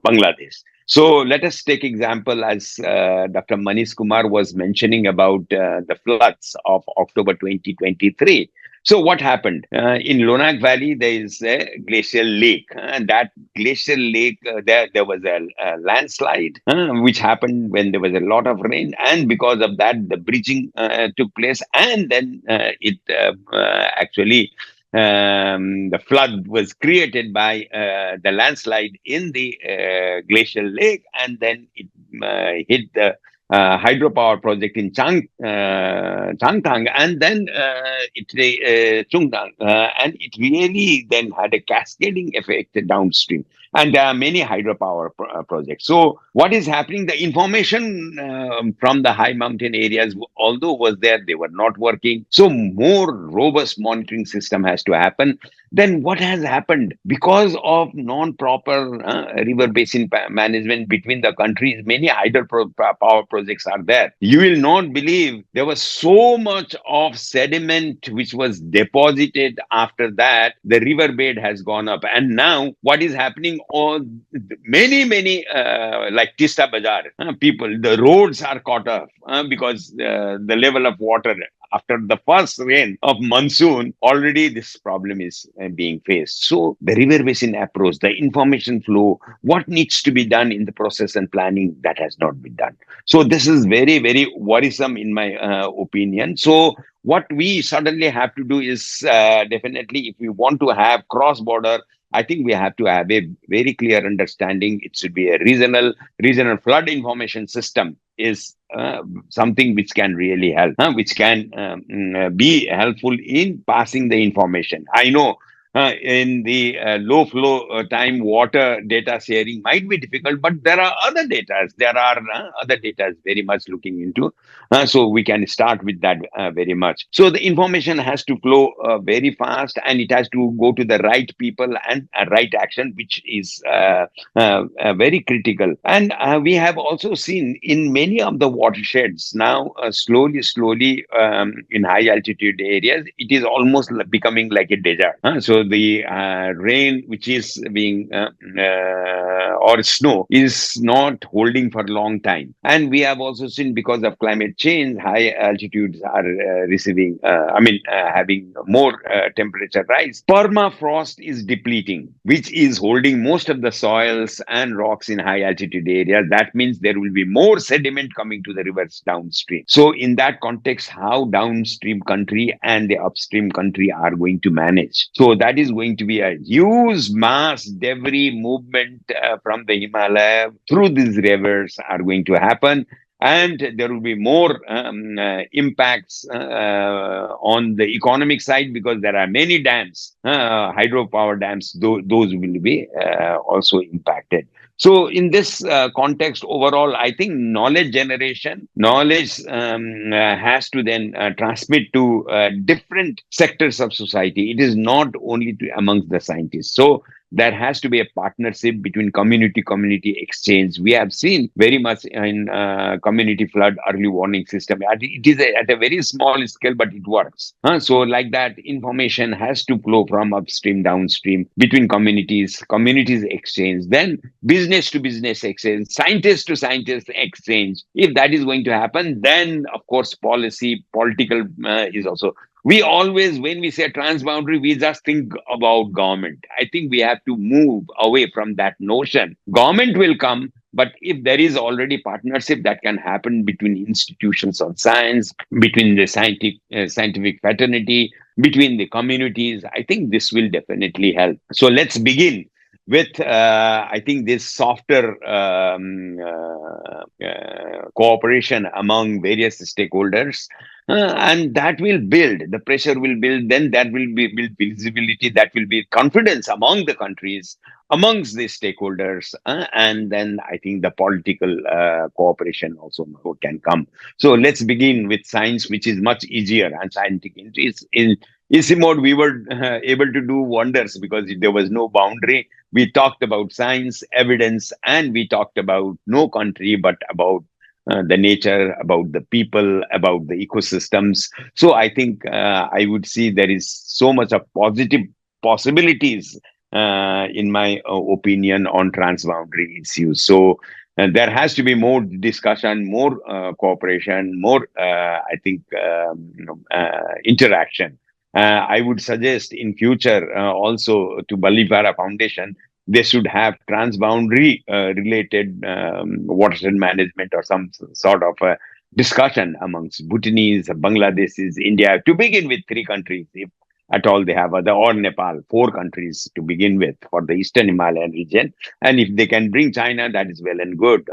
S4: Bangladesh. So let us take example, as Dr. Manish Kumar was mentioning about the floods of October 2023. So what happened? In Lonak Valley, there is a glacial lake. And that glacial lake, there was a landslide, which happened when there was a lot of rain. And because of that, the bridging took place. And then it actually, the flood was created by the landslide in the glacial lake. And then it hit the hydropower project in Changtang, and then Chungtang, and it really then had a cascading effect downstream. And there are many hydropower projects. So what is happening? The information from the high mountain areas, although was there, they were not working. So more robust monitoring system has to happen. Then what has happened? Because of non-proper river basin management between the countries, many hydropower projects are there. You will not believe there was so much of sediment which was deposited after that. The riverbed has gone up. And now what is happening? Many like Tista Bazaar, people, the roads are caught up because the level of water after the first rain of monsoon, already this problem is being faced. So the river basin approach, the information flow, what needs to be done in the process and planning, that has not been done. So this is very, very worrisome in my opinion. So what we suddenly have to do is definitely, if we want to have cross border, I think we have to have a very clear understanding. It should be a regional flood information system is something which can really help, which can be helpful in passing the information. I know in the low flow time, water data sharing might be difficult, but there are other data. There are other data very much looking into. So we can start with that very much. So the information has to flow very fast, and it has to go to the right people and right action, which is very critical. And we have also seen in many of the watersheds now, slowly, in high altitude areas, it is almost becoming like a desert. So the rain, which is being or snow, is not holding for a long time. And we have also seen, because of climate change, high altitudes are having more temperature rise. Permafrost is depleting, which is holding most of the soils and rocks in high altitude areas. That means there will be more sediment coming to the rivers downstream. So in that context, how downstream country and the upstream country are going to manage? So that is going to be a huge mass debris movement from the Himalaya through these rivers are going to happen. And there will be more impacts on the economic side, because there are many dams, hydropower dams, those will be also impacted. So in this context, overall, I think knowledge generation, knowledge has to then transmit to different sectors of society. It is not only amongst the scientists. So there has to be a partnership between community exchange. We have seen very much in community flood early warning system. It is at a very small scale, but it works. So like that, information has to flow from upstream, downstream, between communities exchange, then business to business exchange, scientist to scientist exchange. If that is going to happen, then of course political is also. We always, when we say transboundary, we just think about government. I think we have to move away from that notion. Government will come, but if there is already partnership that can happen between institutions of science, between the scientific fraternity, between the communities, I think this will definitely help. So let's begin with, I think, this softer cooperation among various stakeholders. And that will build, the pressure will build, then that will be build visibility, that will be confidence among the countries, amongst the stakeholders, and then I think the political cooperation also can come. So let's begin with science, which is much easier, and scientific entries. In ICIMOD, we were able to do wonders because there was no boundary. We talked about science, evidence, and we talked about no country, but about the nature, about the people, about the ecosystems. So I think I would see there is so much of positive possibilities, in my opinion, on transboundary issues. So there has to be more discussion, more cooperation, more, I think, interaction. I would suggest in future also to Balipara Foundation, they should have transboundary related watershed management or some sort of discussion amongst Bhutanese, Bangladeshis, India, to begin with 3 countries, if at all they have other, or Nepal, 4 countries to begin with for the Eastern Himalayan region. And if they can bring China, that is well and good,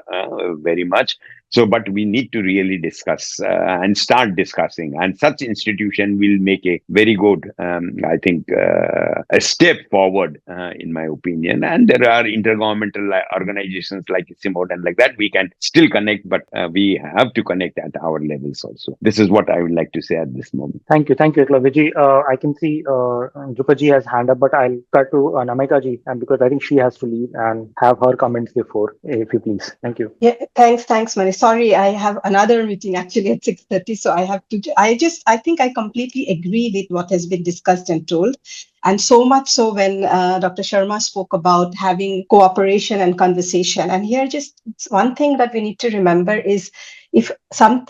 S4: very much. So, but we need to really discuss and start discussing, and such institution will make a very good, I think, a step forward, in my opinion. And there are intergovernmental organizations like ICIMOD and like that. We can still connect, but we have to connect at our levels also. This is what I would like to say at this moment.
S2: Thank you, Eklaviji. I can see Drupaji has hand up, but I'll cut to Namika ji, and because I think she has to leave and have her comments before, if you please. Thank you.
S3: Yeah, thanks, Mani. Sorry, I have another meeting actually at 6:30, so I have to. I think I completely agree with what has been discussed and told. And so much so when Dr. Sharma spoke about having cooperation and conversation. And here, just one thing that we need to remember is if some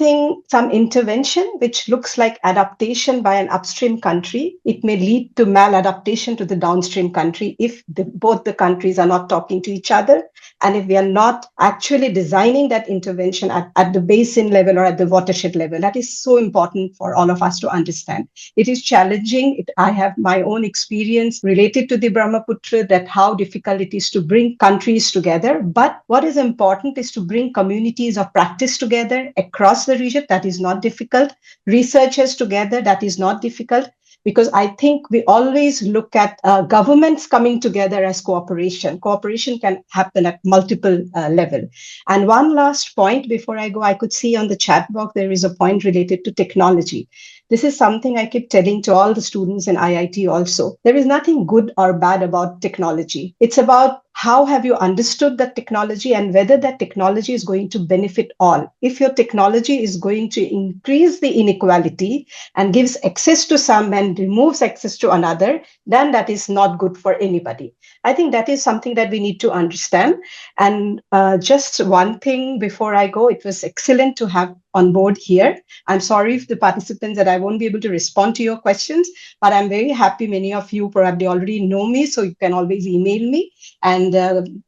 S3: intervention which looks like adaptation by an upstream country, it may lead to maladaptation to the downstream country if both the countries are not talking to each other, and if we are not actually designing that intervention at the basin level or at the watershed level. That is so important for all of us to understand. It is challenging. I have my own experience related to the Brahmaputra, that how difficult it is to bring countries together. But what is important is to bring communities of practice together across the region. That is not difficult. Researchers together, that is not difficult. Because I think we always look at governments coming together as cooperation. Cooperation can happen at multiple levels. And one last point before I go, I could see on the chat box there is a point related to technology. This is something I keep telling to all the students in IIT also. There is nothing good or bad about technology. It's about how have you understood that technology and whether that technology is going to benefit all. If your technology is going to increase the inequality and gives access to some and removes access to another, then that is not good for anybody. I think that is something that we need to understand. And just one thing before I go, it was excellent to have on board here. I'm sorry if the participants that I won't be able to respond to your questions, but I'm very happy many of you probably already know me, so you can always email me. And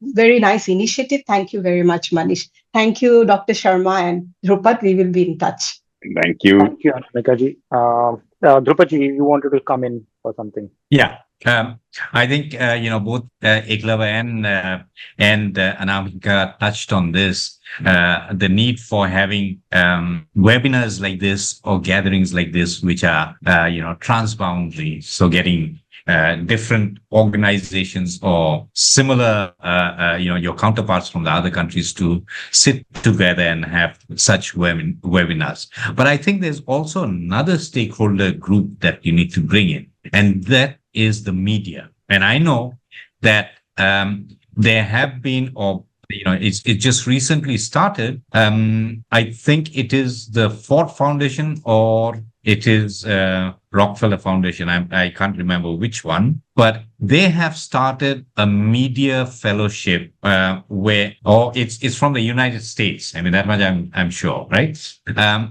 S3: very nice initiative. Thank you very much, Manish. Thank you, Dr. Sharma and Drupat. We will be in touch.
S4: Thank you.
S2: Thank you, Anamika ji. Drupaji, you wanted to come in for something.
S5: Yeah. I think both Eklava and Anamika touched on this, the need for having webinars like this or gatherings like this, which are transboundary. So getting different organizations or similar your counterparts from the other countries to sit together and have such webinars. But I think there's also another stakeholder group that you need to bring in, and that is the media. And I know that there have been, or it just recently started. I think it is the Ford Foundation or it is Rockefeller Foundation. I can't remember which one, but they have started a media fellowship it's from the United States. I mean, that much I'm sure, right?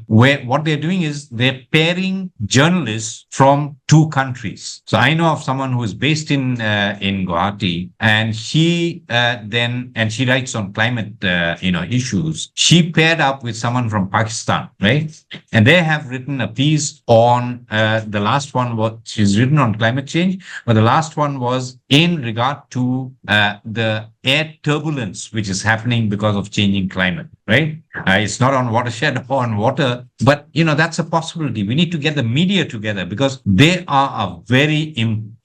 S5: Where what they're doing is they're pairing journalists from two countries. So I know of someone who is based in Guwahati, and she writes on climate issues. She paired up with someone from Pakistan, right? And they have written a piece on the last one. What she's written on climate change, but the last one was in regard to the air turbulence which is happening because of changing climate, right? It's not on watershed or on water, but that's a possibility. We need to get the media together because they are a very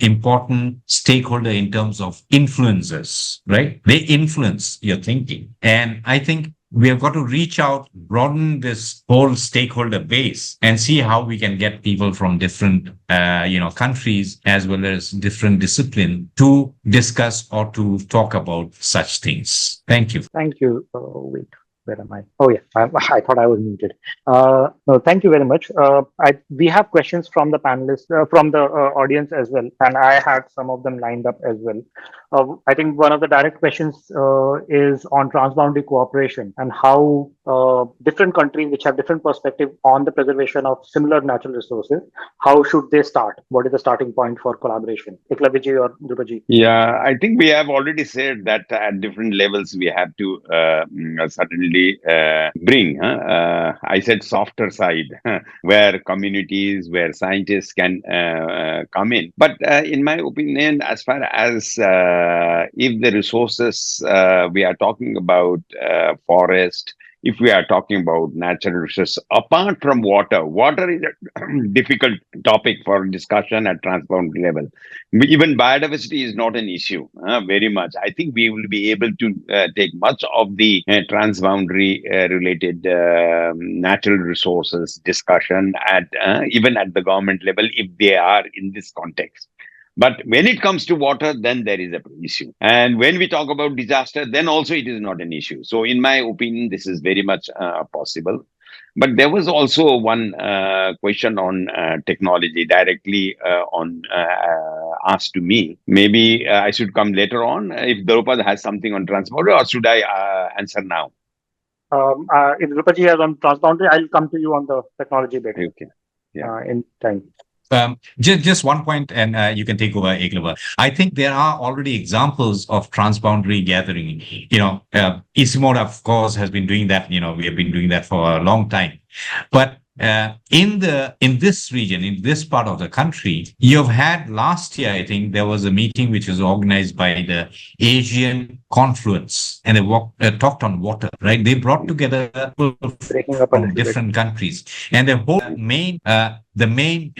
S5: important stakeholder in terms of influencers, right? They influence your thinking. And I think we have got to reach out, broaden this whole stakeholder base and see how we can get people from different, countries as well as different discipline to discuss or to talk about such things. Thank you.
S2: Thank you. Wait, where am I? Oh, yeah, I thought I was muted. No, thank you very much. We have questions from the panelists, from the audience as well, and I had some of them lined up as well. I think one of the direct questions is on transboundary cooperation and how different countries which have different perspective on the preservation of similar natural resources, how should they start? What is the starting point for collaboration? Eklaviji or Drupaji?
S4: Yeah, I think we have already said that at different levels we have to certainly bring. I said softer side where communities, where scientists can come in. But in my opinion, as far as if the resources we are talking about forest, if we are talking about natural resources, apart from water, water is a difficult topic for discussion at transboundary level. Even biodiversity is not an issue very much. I think we will be able to take much of the transboundary related natural resources discussion at even at the government level if they are in this context. But when it comes to water, then there is an issue. And when we talk about disaster, then also it is not an issue. So in my opinion, this is very much possible. But there was also one question on technology directly asked to me. Maybe I should come later on if Draupad has something on transport, or should I answer now?
S2: If Drupaji has on transboundary, I'll come to you on the technology bit
S4: Okay. Yeah.
S2: in time.
S5: Just one point, and you can take over, Eklava. I think there are already examples of transboundary gathering. Isimoda, of course, has been doing that. We have been doing that for a long time. But in this region, in this part of the country, you've had last year, I think there was a meeting which was organized by the Asian Confluence, and they talked on water, right? They brought together people
S2: Breaking up a
S5: from
S2: little bit.
S5: different countries, and the main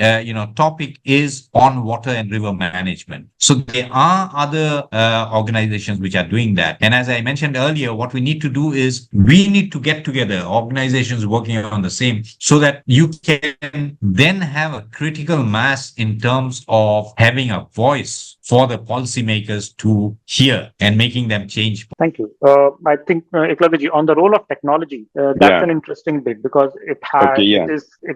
S5: topic is on water and river management. So there are other organizations which are doing that. And as I mentioned earlier, what we need to do is we need to get together, organizations working on the same, so that you can then have a critical mass in terms of having a voice for the policymakers to hear and making them change.
S2: Thank you. I think Eklaviji, on the role of technology, that's an interesting bit because it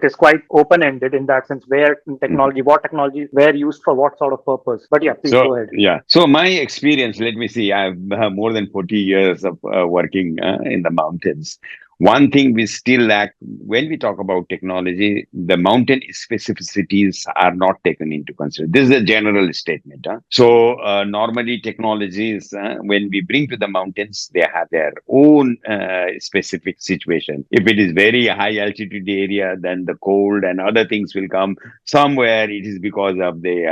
S2: is quite open ended in that sense. Where technology, what technologies were used for what sort of purpose? But yeah, please go ahead.
S4: Yeah. So my experience, let me see. I have more than 40 years of working in the mountains. One thing we still lack when we talk about technology, the mountain specificities are not taken into consideration. This is a general statement. So normally technologies, when we bring to the mountains, they have their own specific situation. If it is very high altitude area, then the cold and other things will come. Somewhere it is because of the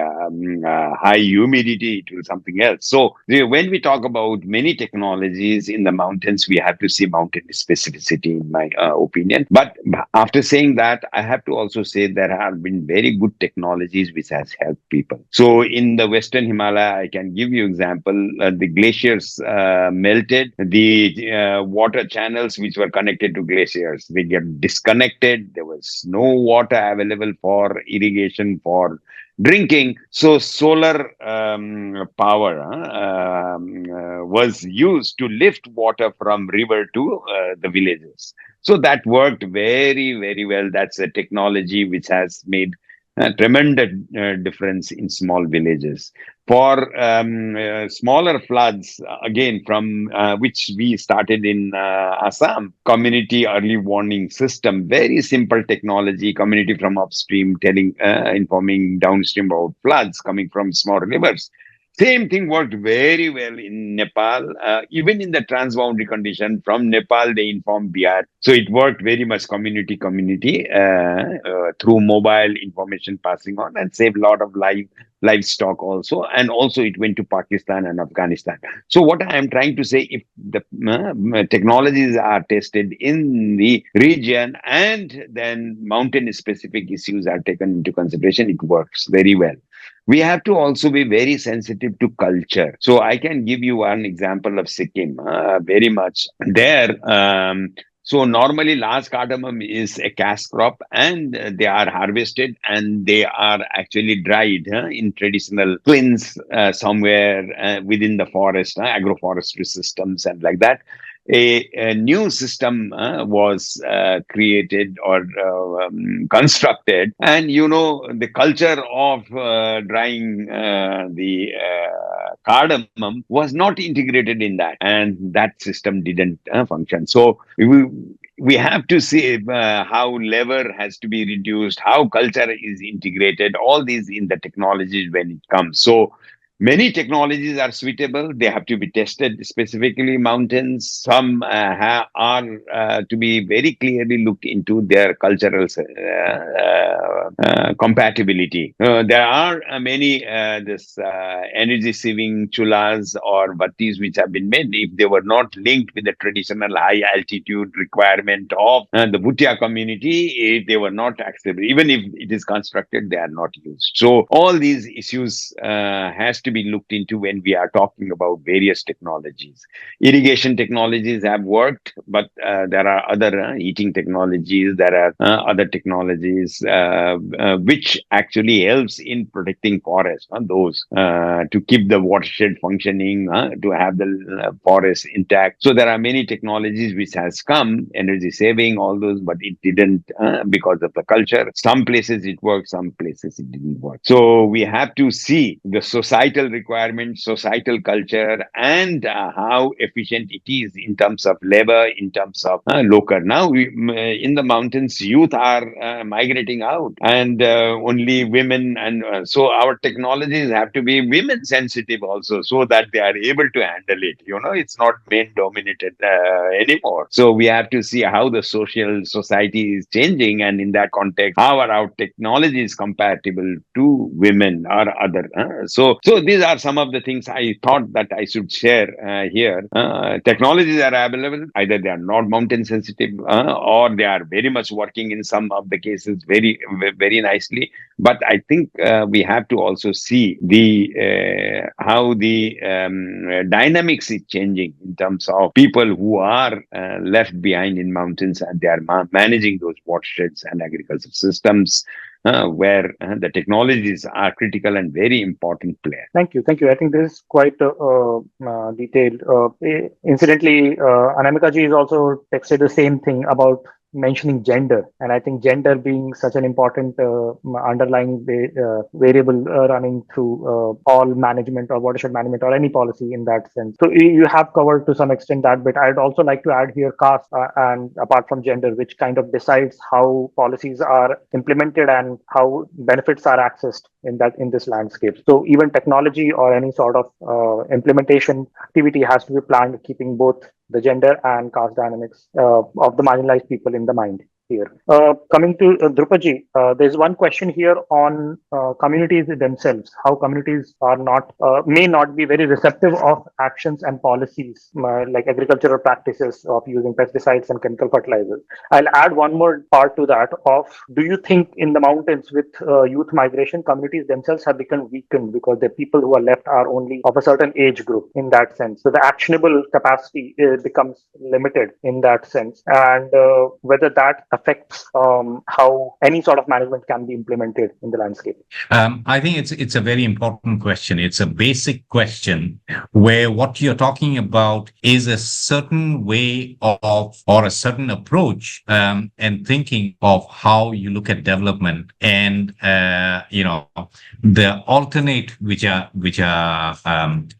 S4: high humidity, it will something else. So when we talk about many technologies in the mountains, we have to see mountain specificity, in my opinion. But after saying that, I have to also say there have been very good technologies which has helped people. So in the Western Himalaya, I can give you example, the glaciers melted, the water channels which were connected to glaciers, they get disconnected. There was no water available for irrigation, for drinking. So solar power was used to lift water from river to the villages. So that worked very, very well. That's a technology which has made a tremendous difference in small villages. For smaller floods, again, from which we started in Assam, community early warning system, very simple technology, community from upstream telling, informing downstream about floods coming from small rivers. Same thing worked very well in Nepal. Even in the transboundary condition, from Nepal, they informed Bihar. So it worked very much community through mobile information passing on, and saved a lot of livestock also. And also it went to Pakistan and Afghanistan. So what I am trying to say, if the technologies are tested in the region and then mountain specific issues are taken into consideration, it works very well. We have to also be very sensitive to culture. So I can give you one example of Sikkim, very much there. So normally large cardamom is a cash crop, and they are harvested and they are actually dried in traditional kilns somewhere within the forest, agroforestry systems and like that. A new system was created or constructed, and the culture of drying the cardamom was not integrated in that, and that system didn't function. So we have to see how labor has to be reduced, how culture is integrated, all these in the technologies when it comes. So many technologies are suitable. They have to be tested, specifically mountains. Some are to be very clearly looked into their cultural compatibility. There are many this energy saving chulas or battis which have been made. If they were not linked with the traditional high altitude requirement of the Bhutia community, they were not acceptable. Even if it is constructed, they are not used. So all these issues has to to be looked into when we are talking about various technologies. Irrigation technologies have worked, but there are other heating technologies, there are other technologies which actually helps in protecting forests, those to keep the watershed functioning, to have the forest intact. So there are many technologies which has come, energy saving, all those, but it didn't because of the culture. Some places it worked, some places it didn't work. So we have to see the societal requirements, societal culture, and how efficient it is in terms of labor, in terms of local. Now, in the mountains, youth are migrating out, and only women, and so our technologies have to be women sensitive also, so that they are able to handle it. It's not men dominated anymore. So we have to see how the social society is changing, and in that context, how are our technologies compatible to women or other. So these are some of the things I thought that I should share here. Technologies are available. Either they are not mountain sensitive, or they are very much working in some of the cases very, very nicely. But I think we have to also see the how the dynamics is changing in terms of people who are left behind in mountains, and they are managing those watersheds and agricultural systems, where the technologies are critical and very important player.
S2: Thank you. Thank you. I think this is quite detailed. Incidentally, Anamika ji has also texted the same thing about mentioning gender. And I think gender being such an important underlying variable running through all management or watershed management or any policy in that sense. So you have covered to some extent that bit. I'd also like to add here caste and apart from gender, which kind of decides how policies are implemented and how benefits are accessed in this landscape. So even technology or any sort of implementation activity has to be planned keeping both the gender and caste dynamics of the marginalized people in the mind here. Coming to Drupaji, there's one question here on communities themselves, how communities are not, may not be very receptive of actions and policies like agricultural practices of using pesticides and chemical fertilizers. I'll add one more part to that of, do you think in the mountains with youth migration, communities themselves have become weakened because the people who are left are only of a certain age group in that sense? So the actionable capacity becomes limited in that sense. And whether that affects how any sort of management can be implemented in the landscape.
S5: I think it's a very important question. It's a basic question where what you're talking about is a certain way of or a certain approach and thinking of how you look at development and the alternate which are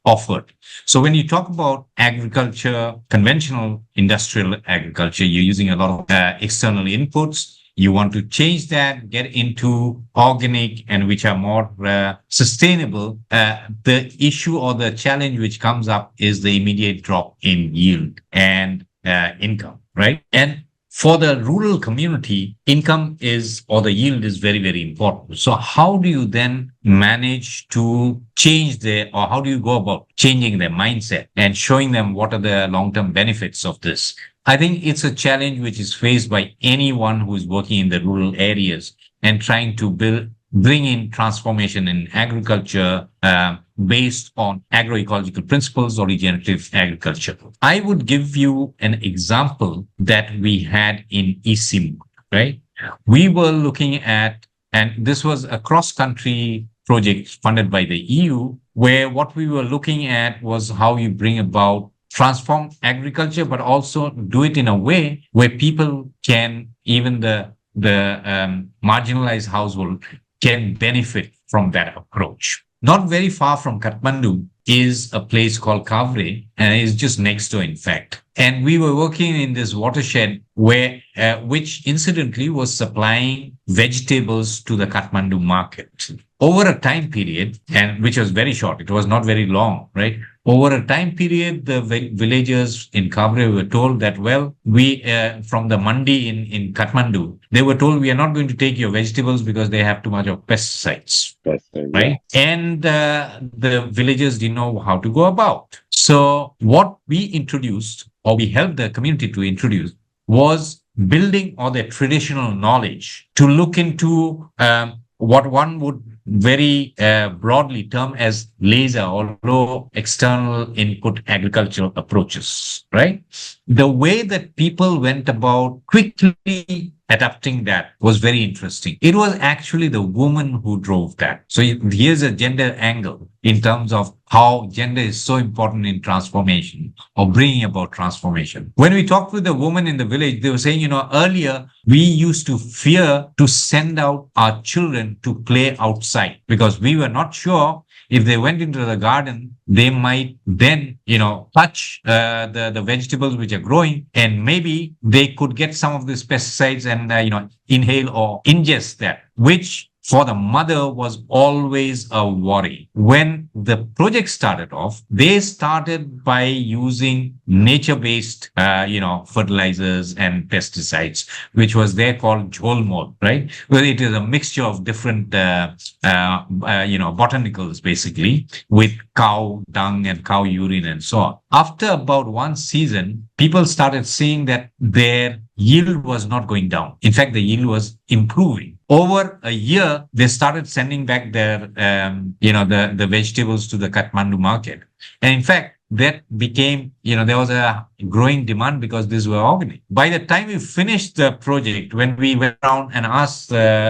S5: offered. So when you talk about agriculture, conventional industrial agriculture, you're using a lot of external inputs. You want to change that, get into organic and which are more sustainable. The issue or the challenge which comes up is the immediate drop in yield and income, right? And for the rural community, income is, or the yield is very, very important. So how do you then manage to change or how do you go about changing their mindset and showing them what are the long-term benefits of this? I think it's a challenge which is faced by anyone who is working in the rural areas and trying to bring in transformation in agriculture based on agroecological principles or regenerative agriculture. I would give you an example that we had in Isim, right? We were looking at, and this was a cross-country project funded by the EU, where what we were looking at was how you bring about transform agriculture, but also do it in a way where people can, even the marginalized household can benefit from that approach. Not very far from Kathmandu is a place called Kavre, and it's just next door, in fact. And we were working in this watershed where, which incidentally was supplying vegetables to the Kathmandu market. Over a time period, and which was very short, it was not very long, right? Over a time period, the villagers in Kavre were told that, well, we, from the mandi in Kathmandu, they were told we are not going to take your vegetables because they have too much of pesticides. Right. And the villagers didn't know how to go about. So what we introduced, or we helped the community to introduce, was building on their traditional knowledge to look into what one would very broadly termed as laser or low external input agricultural approaches, right? The way that people went about quickly adapting that was very interesting. It was actually the woman who drove that. So here's a gender angle in terms of how gender is so important in transformation or bringing about transformation. When we talked with the woman in the village, they were saying, earlier we used to fear to send out our children to play outside because we were not sure if they went into the garden, they might then, touch the vegetables which are growing, and maybe they could get some of these pesticides and, inhale or ingest that, which for the mother was always a worry. When the project started off, they started by using nature-based, fertilizers and pesticides, which was there called jholmol, right? Well, it is a mixture of different, botanicals basically with cow dung and cow urine and so on. After about one season, people started seeing that their yield was not going down. In fact, the yield was improving. Over a year, they started sending back their, the vegetables to the Kathmandu market. And in fact, that became, there was a growing demand because these were organic. By the time we finished the project, when we went around and asked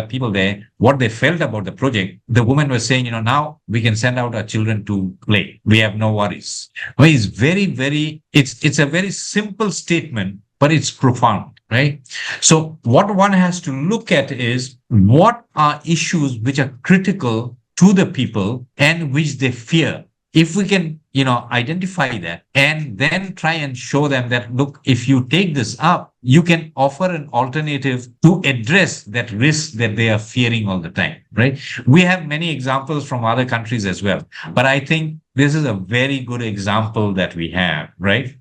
S5: people there what they felt about the project, the woman was saying, now we can send out our children to play. We have no worries. Well, it's very, very, it's a very simple statement, but it's profound, right? So what one has to look at is what are issues which are critical to the people and which they fear. If we can, identify that and then try and show them that, look, if you take this up, you can offer an alternative to address that risk that they are fearing all the time, right? We have many examples from other countries as well, but I think this is a very good example that we have, right?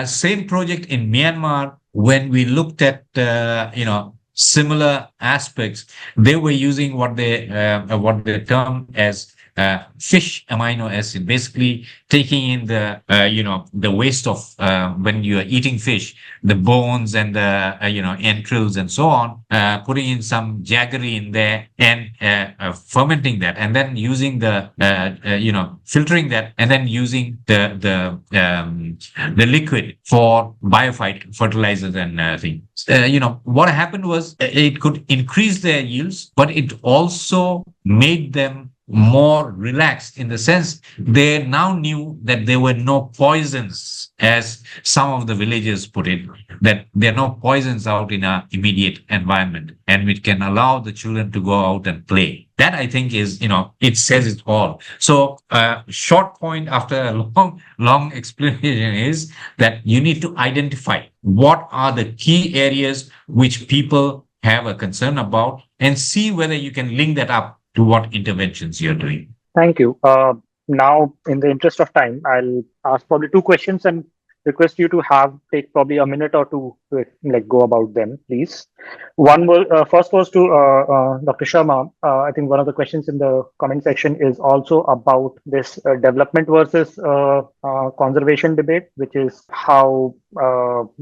S5: Same project in Myanmar, when we looked at, similar aspects, they were using what they term as fish amino acid, basically taking in the waste of when you are eating fish, the bones and the entrails and so on, putting in some jaggery in there and fermenting that, and then using the filtering that, and then using the liquid for biophyte fertilizers and things. What happened was it could increase their yields, but it also made them more relaxed in the sense they now knew that there were no poisons, as some of the villagers put it, that there are no poisons out in our immediate environment, and which can allow the children to go out and play. That, I think, is, it says it all. So short point after a long explanation is that you need to identify what are the key areas which people have a concern about and see whether you can link that up to what interventions you're doing.
S2: Thank you. Now, in the interest of time, I'll ask probably two questions and request you to take probably a minute or two to go about them, please. One was first was to Dr. Sharma. I think one of the questions in the comment section is also about this development versus conservation debate, which is how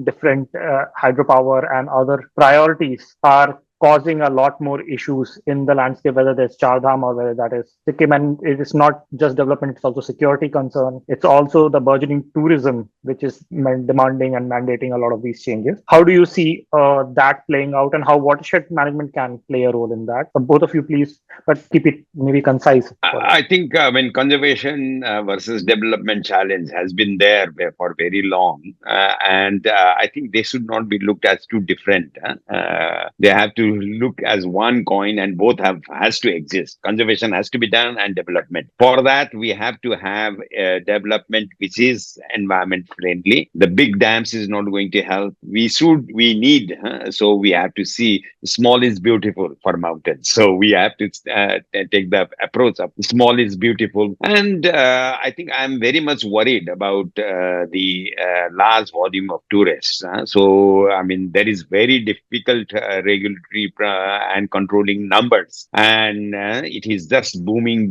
S2: different hydropower and other priorities are causing a lot more issues in the landscape, whether there's Chardham or whether that is Sikkim. And it is not just development, it's also security concern. It's also the burgeoning tourism, which is demanding and mandating a lot of these changes. How do you see that playing out, and how watershed management can play a role in that? Both of you, please, but keep it maybe concise.
S4: I think when conservation versus development challenge has been there for very long, and I think they should not be looked as two different. They have to look as one coin, and both has to exist. Conservation has to be done, and development. For that, we have to have development which is environment friendly. The big dams is not going to help. We need. So we have to see small is beautiful for mountains. So we have to take the approach of small is beautiful. And I think I'm very much worried about the large volume of tourists. So, I mean, there is very difficult regulatory and controlling numbers. And it is just booming,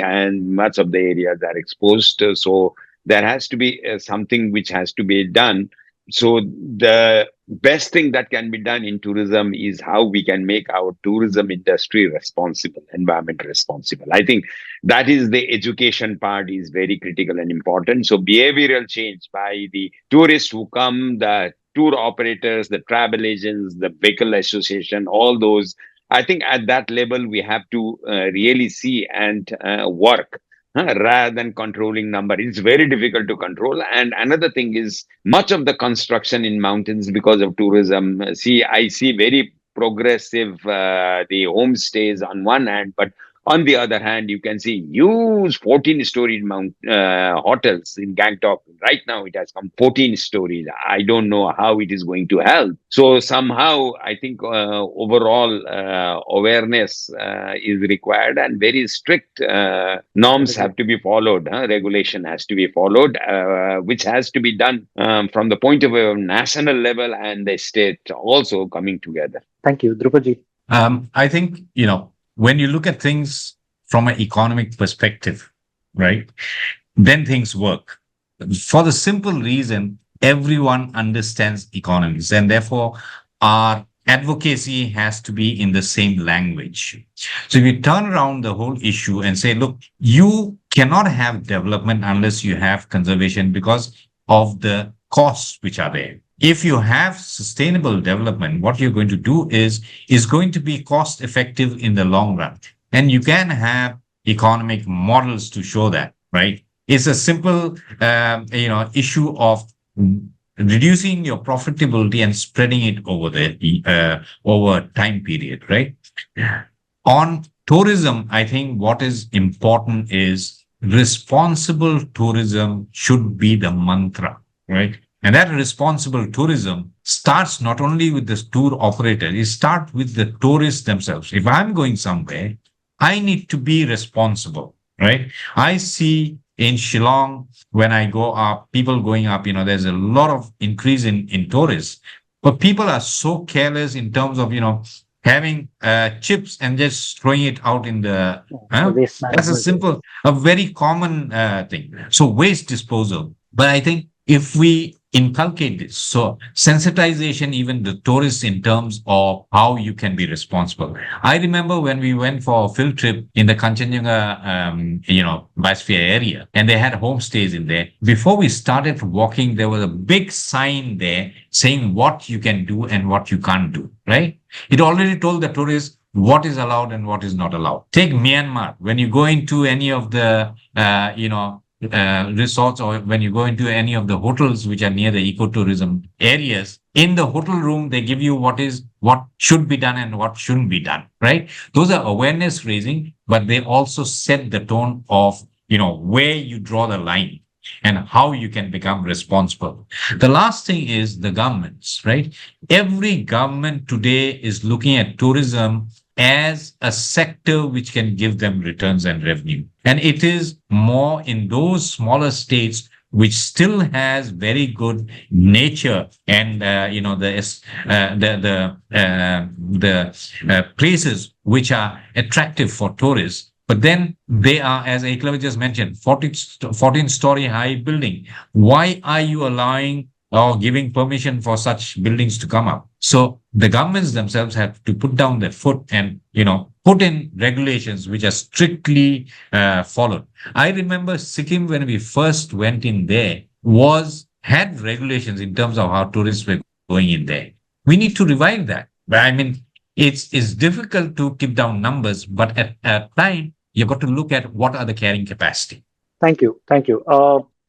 S4: and much of the areas are exposed. So there has to be something which has to be done So the best thing that can be done in tourism is how we can make our tourism industry responsible, environment responsible. I think that is the education part is very critical and important. So behavioral change by the tourists who come, the tour operators, the travel agents, the vehicle association, all those. I think at that level we have to really see and work rather than controlling number. It's very difficult to control. And another thing is much of the construction in mountains because of tourism. See, I see very progressive the homestays on one hand, but on the other hand, you can see huge 14-story mount hotels in Gangtok. Right now, it has come 14 stories. I don't know how it is going to help. So somehow, I think overall awareness is required, and very strict norms have to be followed. Regulation has to be followed, which has to be done from the point of view of national level and the state also coming together.
S2: Thank you, Drupaji.
S5: I think, when you look at things from an economic perspective, right, then things work. For the simple reason, everyone understands economics, and therefore our advocacy has to be in the same language. So if you turn around the whole issue and say, look, you cannot have development unless you have conservation because of the costs which are there. If you have sustainable development, what you're going to do is going to be cost effective in the long run. And you can have economic models to show that, right? It's a simple, issue of reducing your profitability and spreading it over over time period, right? On tourism, I think what is important is responsible tourism should be the mantra, right? And that responsible tourism starts not only with the tour operator, it starts with the tourists themselves. If I'm going somewhere, I need to be responsible, right? I see in Shillong, when I go up, people going up, there's a lot of increase in tourists, but people are so careless in terms of, having chips and just throwing it out in the,
S2: The waste
S5: that's
S2: management.
S5: a very common thing. So waste disposal. But I think if we inculcate this, so sensitization, even the tourists in terms of how you can be responsible. I remember when we went for a field trip in the Kanchenjunga, biosphere area, and they had homestays in there. Before we started walking, there was a big sign there saying what you can do and what you can't do, right? It already told the tourists what is allowed and what is not allowed. Take Myanmar. When you go into any of the, resorts, or when you go into any of the hotels which are near the ecotourism areas, in the hotel room, they give you what should be done and what shouldn't be done, right? Those are awareness raising, but they also set the tone of, where you draw the line and how you can become responsible. The last thing is the governments, right? Every government today is looking at tourism as a sector which can give them returns and revenue. And it is more in those smaller states which still has very good nature and the places which are attractive for tourists. But then they are, as Eklavya just mentioned, 14-story high building. Why are you allowing or giving permission for such buildings to come up? So the governments themselves have to put down their foot and, put in regulations which are strictly followed. I remember Sikkim, when we first went in there, had regulations in terms of how tourists were going in there. We need to revive that. But I mean, it's difficult to keep down numbers, but at a time, you've got to look at what are the carrying capacity.
S2: Thank you. Thank you.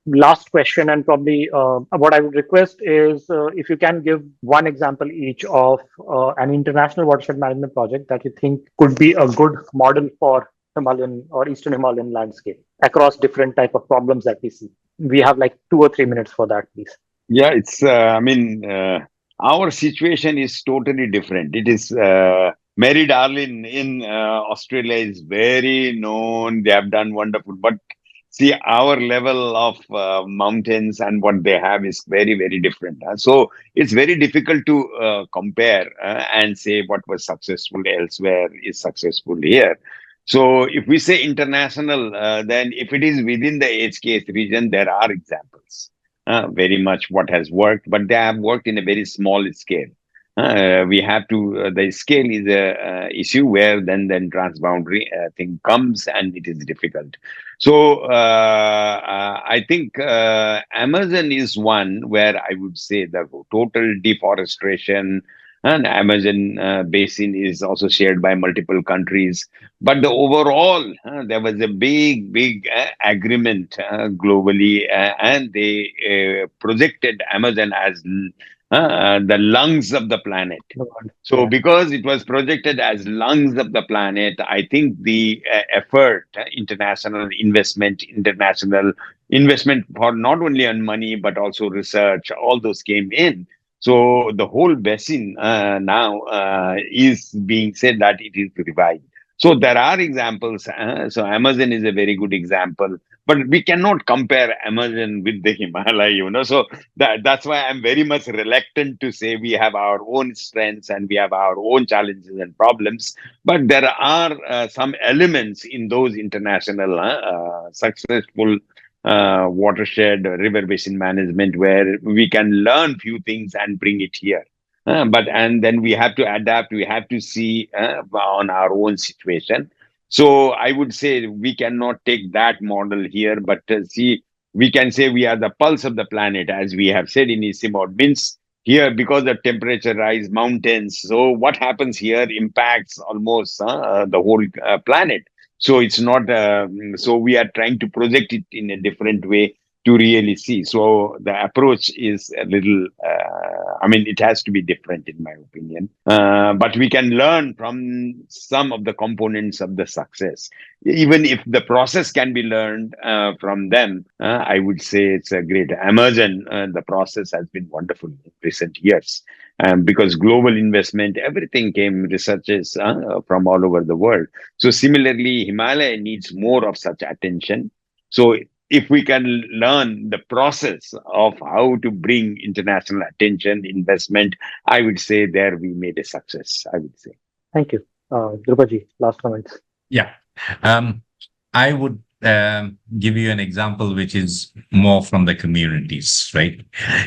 S2: Last question, and probably what I would request is if you can give one example each of an international watershed management project that you think could be a good model for Himalayan or Eastern Himalayan landscape across different type of problems that we see. We have like 2 or 3 minutes for that, please.
S4: Yeah, our situation is totally different. It is Mary Darlin in Australia is very known. They have done wonderful, but see, our level of mountains and what they have is very, very different. So it's very difficult to compare and say what was successful elsewhere is successful here. So if we say international, then if it is within the HKS region, there are examples. very much what has worked, but they have worked in a very small scale. We have to, the scale is a issue where then transboundary thing comes and it is difficult. So I think Amazon is one where I would say the total deforestation and Amazon basin is also shared by multiple countries. But the overall, there was a big agreement globally, and they projected Amazon as the lungs of the planet. So,
S2: Yeah.
S4: because it was projected as lungs of the planet, I think the effort, international investment for not only on money but also research, all those came in. So the whole basin now is being said that it is revived. So there are examples. So Amazon is a very good example, but we cannot compare Amazon with the Himalaya. So that's why I'm very much reluctant to say we have our own strengths and we have our own challenges and problems. But there are some elements in those international successful watershed river basin management where we can learn few things and bring it here. But and then we have to adapt. We have to see on our own situation. So I would say we cannot take that model here, but see, we can say we are the pulse of the planet, as we have said in Isimod. Means here, because the temperature rise, mountains. So what happens here impacts almost the whole planet. So it's not. So we are trying to project it in a different way to really see. So the approach is a little. I mean, it has to be different, in my opinion. But we can learn from some of the components of the success. Even if the process can be learned from them, I would say it's a great. Amazon, the process has been wonderful in recent years. Because global investment, everything came researches from all over the world. So similarly, Himalaya needs more of such attention. So if we can learn the process of how to bring international attention, investment, I would say there we made a success, I would say.
S2: Thank you. Drupaji, last comments.
S5: Yeah. I would give you an example which is more from the communities, right?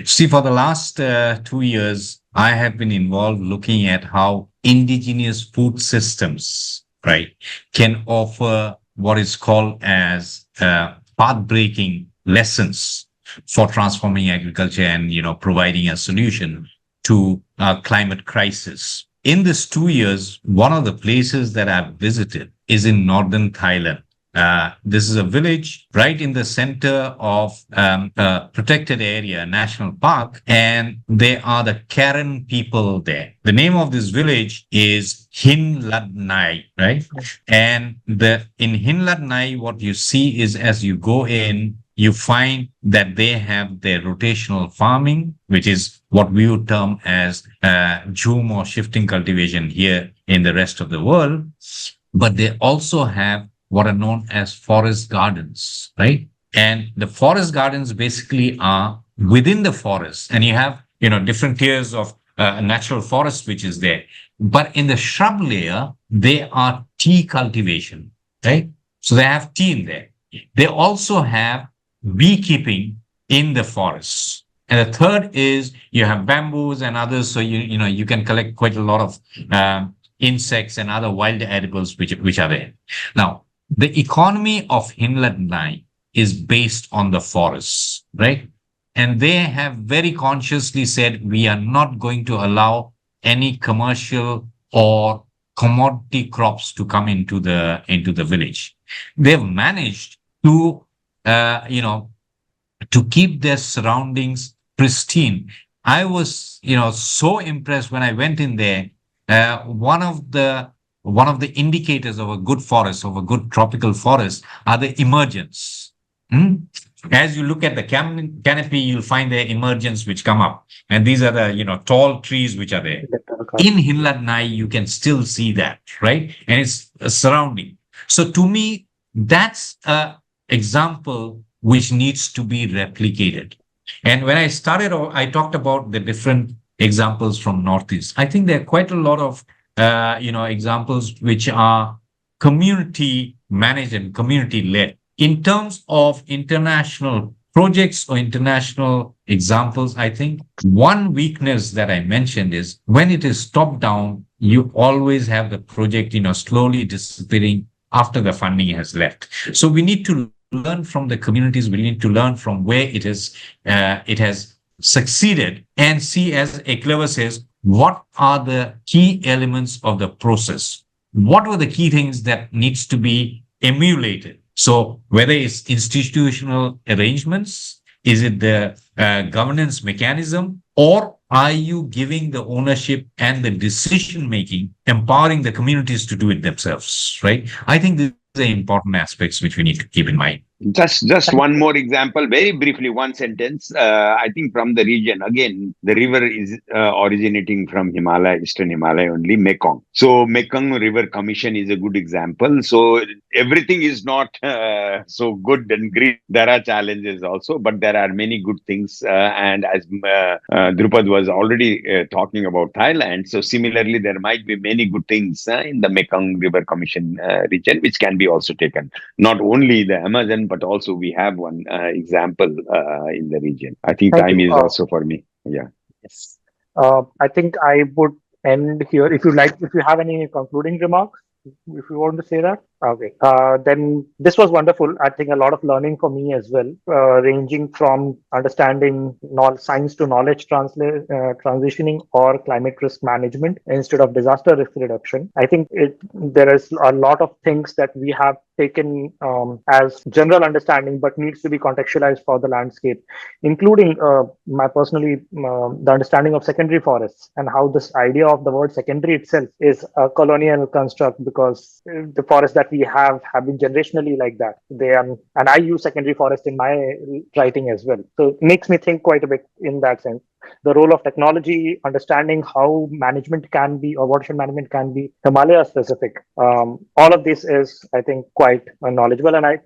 S5: See, for the last 2 years, I have been involved looking at how indigenous food systems, right, can offer what is called as path-breaking lessons for transforming agriculture and, providing a solution to climate crisis. In this 2 years, one of the places that I've visited is in northern Thailand. This is a village right in the center of a protected area, national park, and they are the Karen people there. The name of this village is Hin Lat Nai, right? And in Hin Lat Nai, what you see is as you go in, you find that they have their rotational farming, which is what we would term as zoom or shifting cultivation here in the rest of the world. But they also have what are known as forest gardens, right? And the forest gardens basically are within the forest, and you have, different tiers of natural forest which is there. But in the shrub layer, they are tea cultivation, right? So they have tea in there. They also have beekeeping in the forests. And the third is you have bamboos and others. So you can collect quite a lot of insects and other wild edibles which are there. Now, the economy of Hinlet Nai is based on the forests, right? And they have very consciously said, we are not going to allow any commercial or commodity crops to come into the village. They've managed to, to keep their surroundings pristine. I was, so impressed when I went in there. One of the indicators of a good forest, of a good tropical forest, are the emergence. As you look at the canopy, you'll find the emergence which come up, and these are the tall trees which are there. In Hinlat Nai, you can still see that, right? And it's a surrounding. So to me, that's an example which needs to be replicated. And when I started, I talked about the different examples from Northeast. I think there are quite a lot of examples which are community managed and community led. In terms of international projects or international examples, I think one weakness that I mentioned is when it is top down, you always have the project, slowly disappearing after the funding has left. So we need to learn from the communities. We need to learn from where it has succeeded and see, as Eklava says, what are the key elements of the process? What were the key things that needs to be emulated? So whether it's institutional arrangements, is it the governance mechanism, or are you giving the ownership and the decision making, empowering the communities to do it themselves, right? I think these are important aspects which we need to keep in mind.
S4: Just one more example, very briefly, one sentence. I think from the region, again, the river is originating from Himalaya, Eastern Himalaya only, Mekong. So Mekong River Commission is a good example. So everything is not so good and green. There are challenges also, but there are many good things. And as Drupad was already talking about Thailand, so similarly, there might be many good things in the Mekong River Commission region, which can be also taken. Not only the Amazon, but also we have one example in the region. I think
S2: Thank
S4: time
S2: you.
S4: is also for me. Yeah.
S2: Yes. I think I would end here. If you have any concluding remarks, if you want to say that, okay. Then this was wonderful. I think a lot of learning for me as well, ranging from understanding science to knowledge transitioning, or climate risk management instead of disaster risk reduction. I think there is a lot of things that we have taken as general understanding, but needs to be contextualized for the landscape, including the understanding of secondary forests, and how this idea of the word secondary itself is a colonial construct, because the forests that we have been generationally like that. And I use secondary forest in my writing as well. So it makes me think quite a bit in that sense. The role of technology, understanding how management can be, or watershed management can be Himalaya specific. All of this is, I think, quite knowledgeable, and I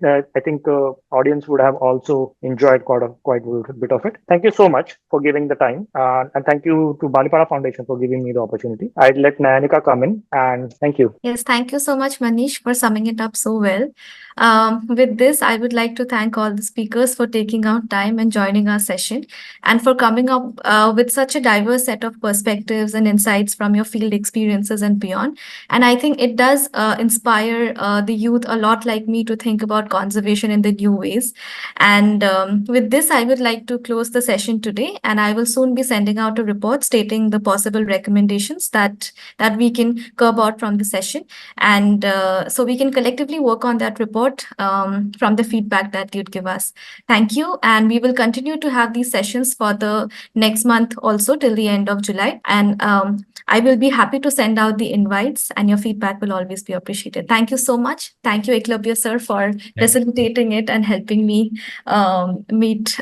S2: think audience would have also enjoyed quite a bit of it. Thank you so much for giving the time, and thank you to Balipara Foundation for giving me the opportunity. I'd let Nayanika come in, and thank you.
S1: Yes, thank you so much, Manish, for summing it up so well. With this, I would like to thank all the speakers for taking out time and joining our session, and for coming up with such a diverse set of perspectives and insights from your field experiences and beyond. And I think it does inspire the youth a lot like me to think about conservation in the new ways. And with this, I would like to close the session today, and I will soon be sending out a report stating the possible recommendations that we can curb out from the session. And so we can collectively work on that report from the feedback that you'd give us. Thank you. And we will continue to have these sessions for the next month also till the end of July. And I will be happy to send out the invites, and your feedback will always be appreciated. Thank you so much. Thank you, Eklavya sir, for facilitating it and helping me meet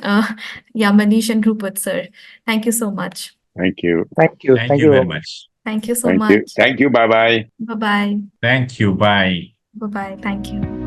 S1: Manish and Rupert sir. Thank you so much.
S4: Thank you.
S2: Thank you.
S5: Thank you very much.
S1: Thank you so
S4: Thank
S1: much.
S4: you. Thank you. Bye bye.
S1: Bye-bye.
S5: Thank you. Bye.
S1: Bye-bye. Thank you.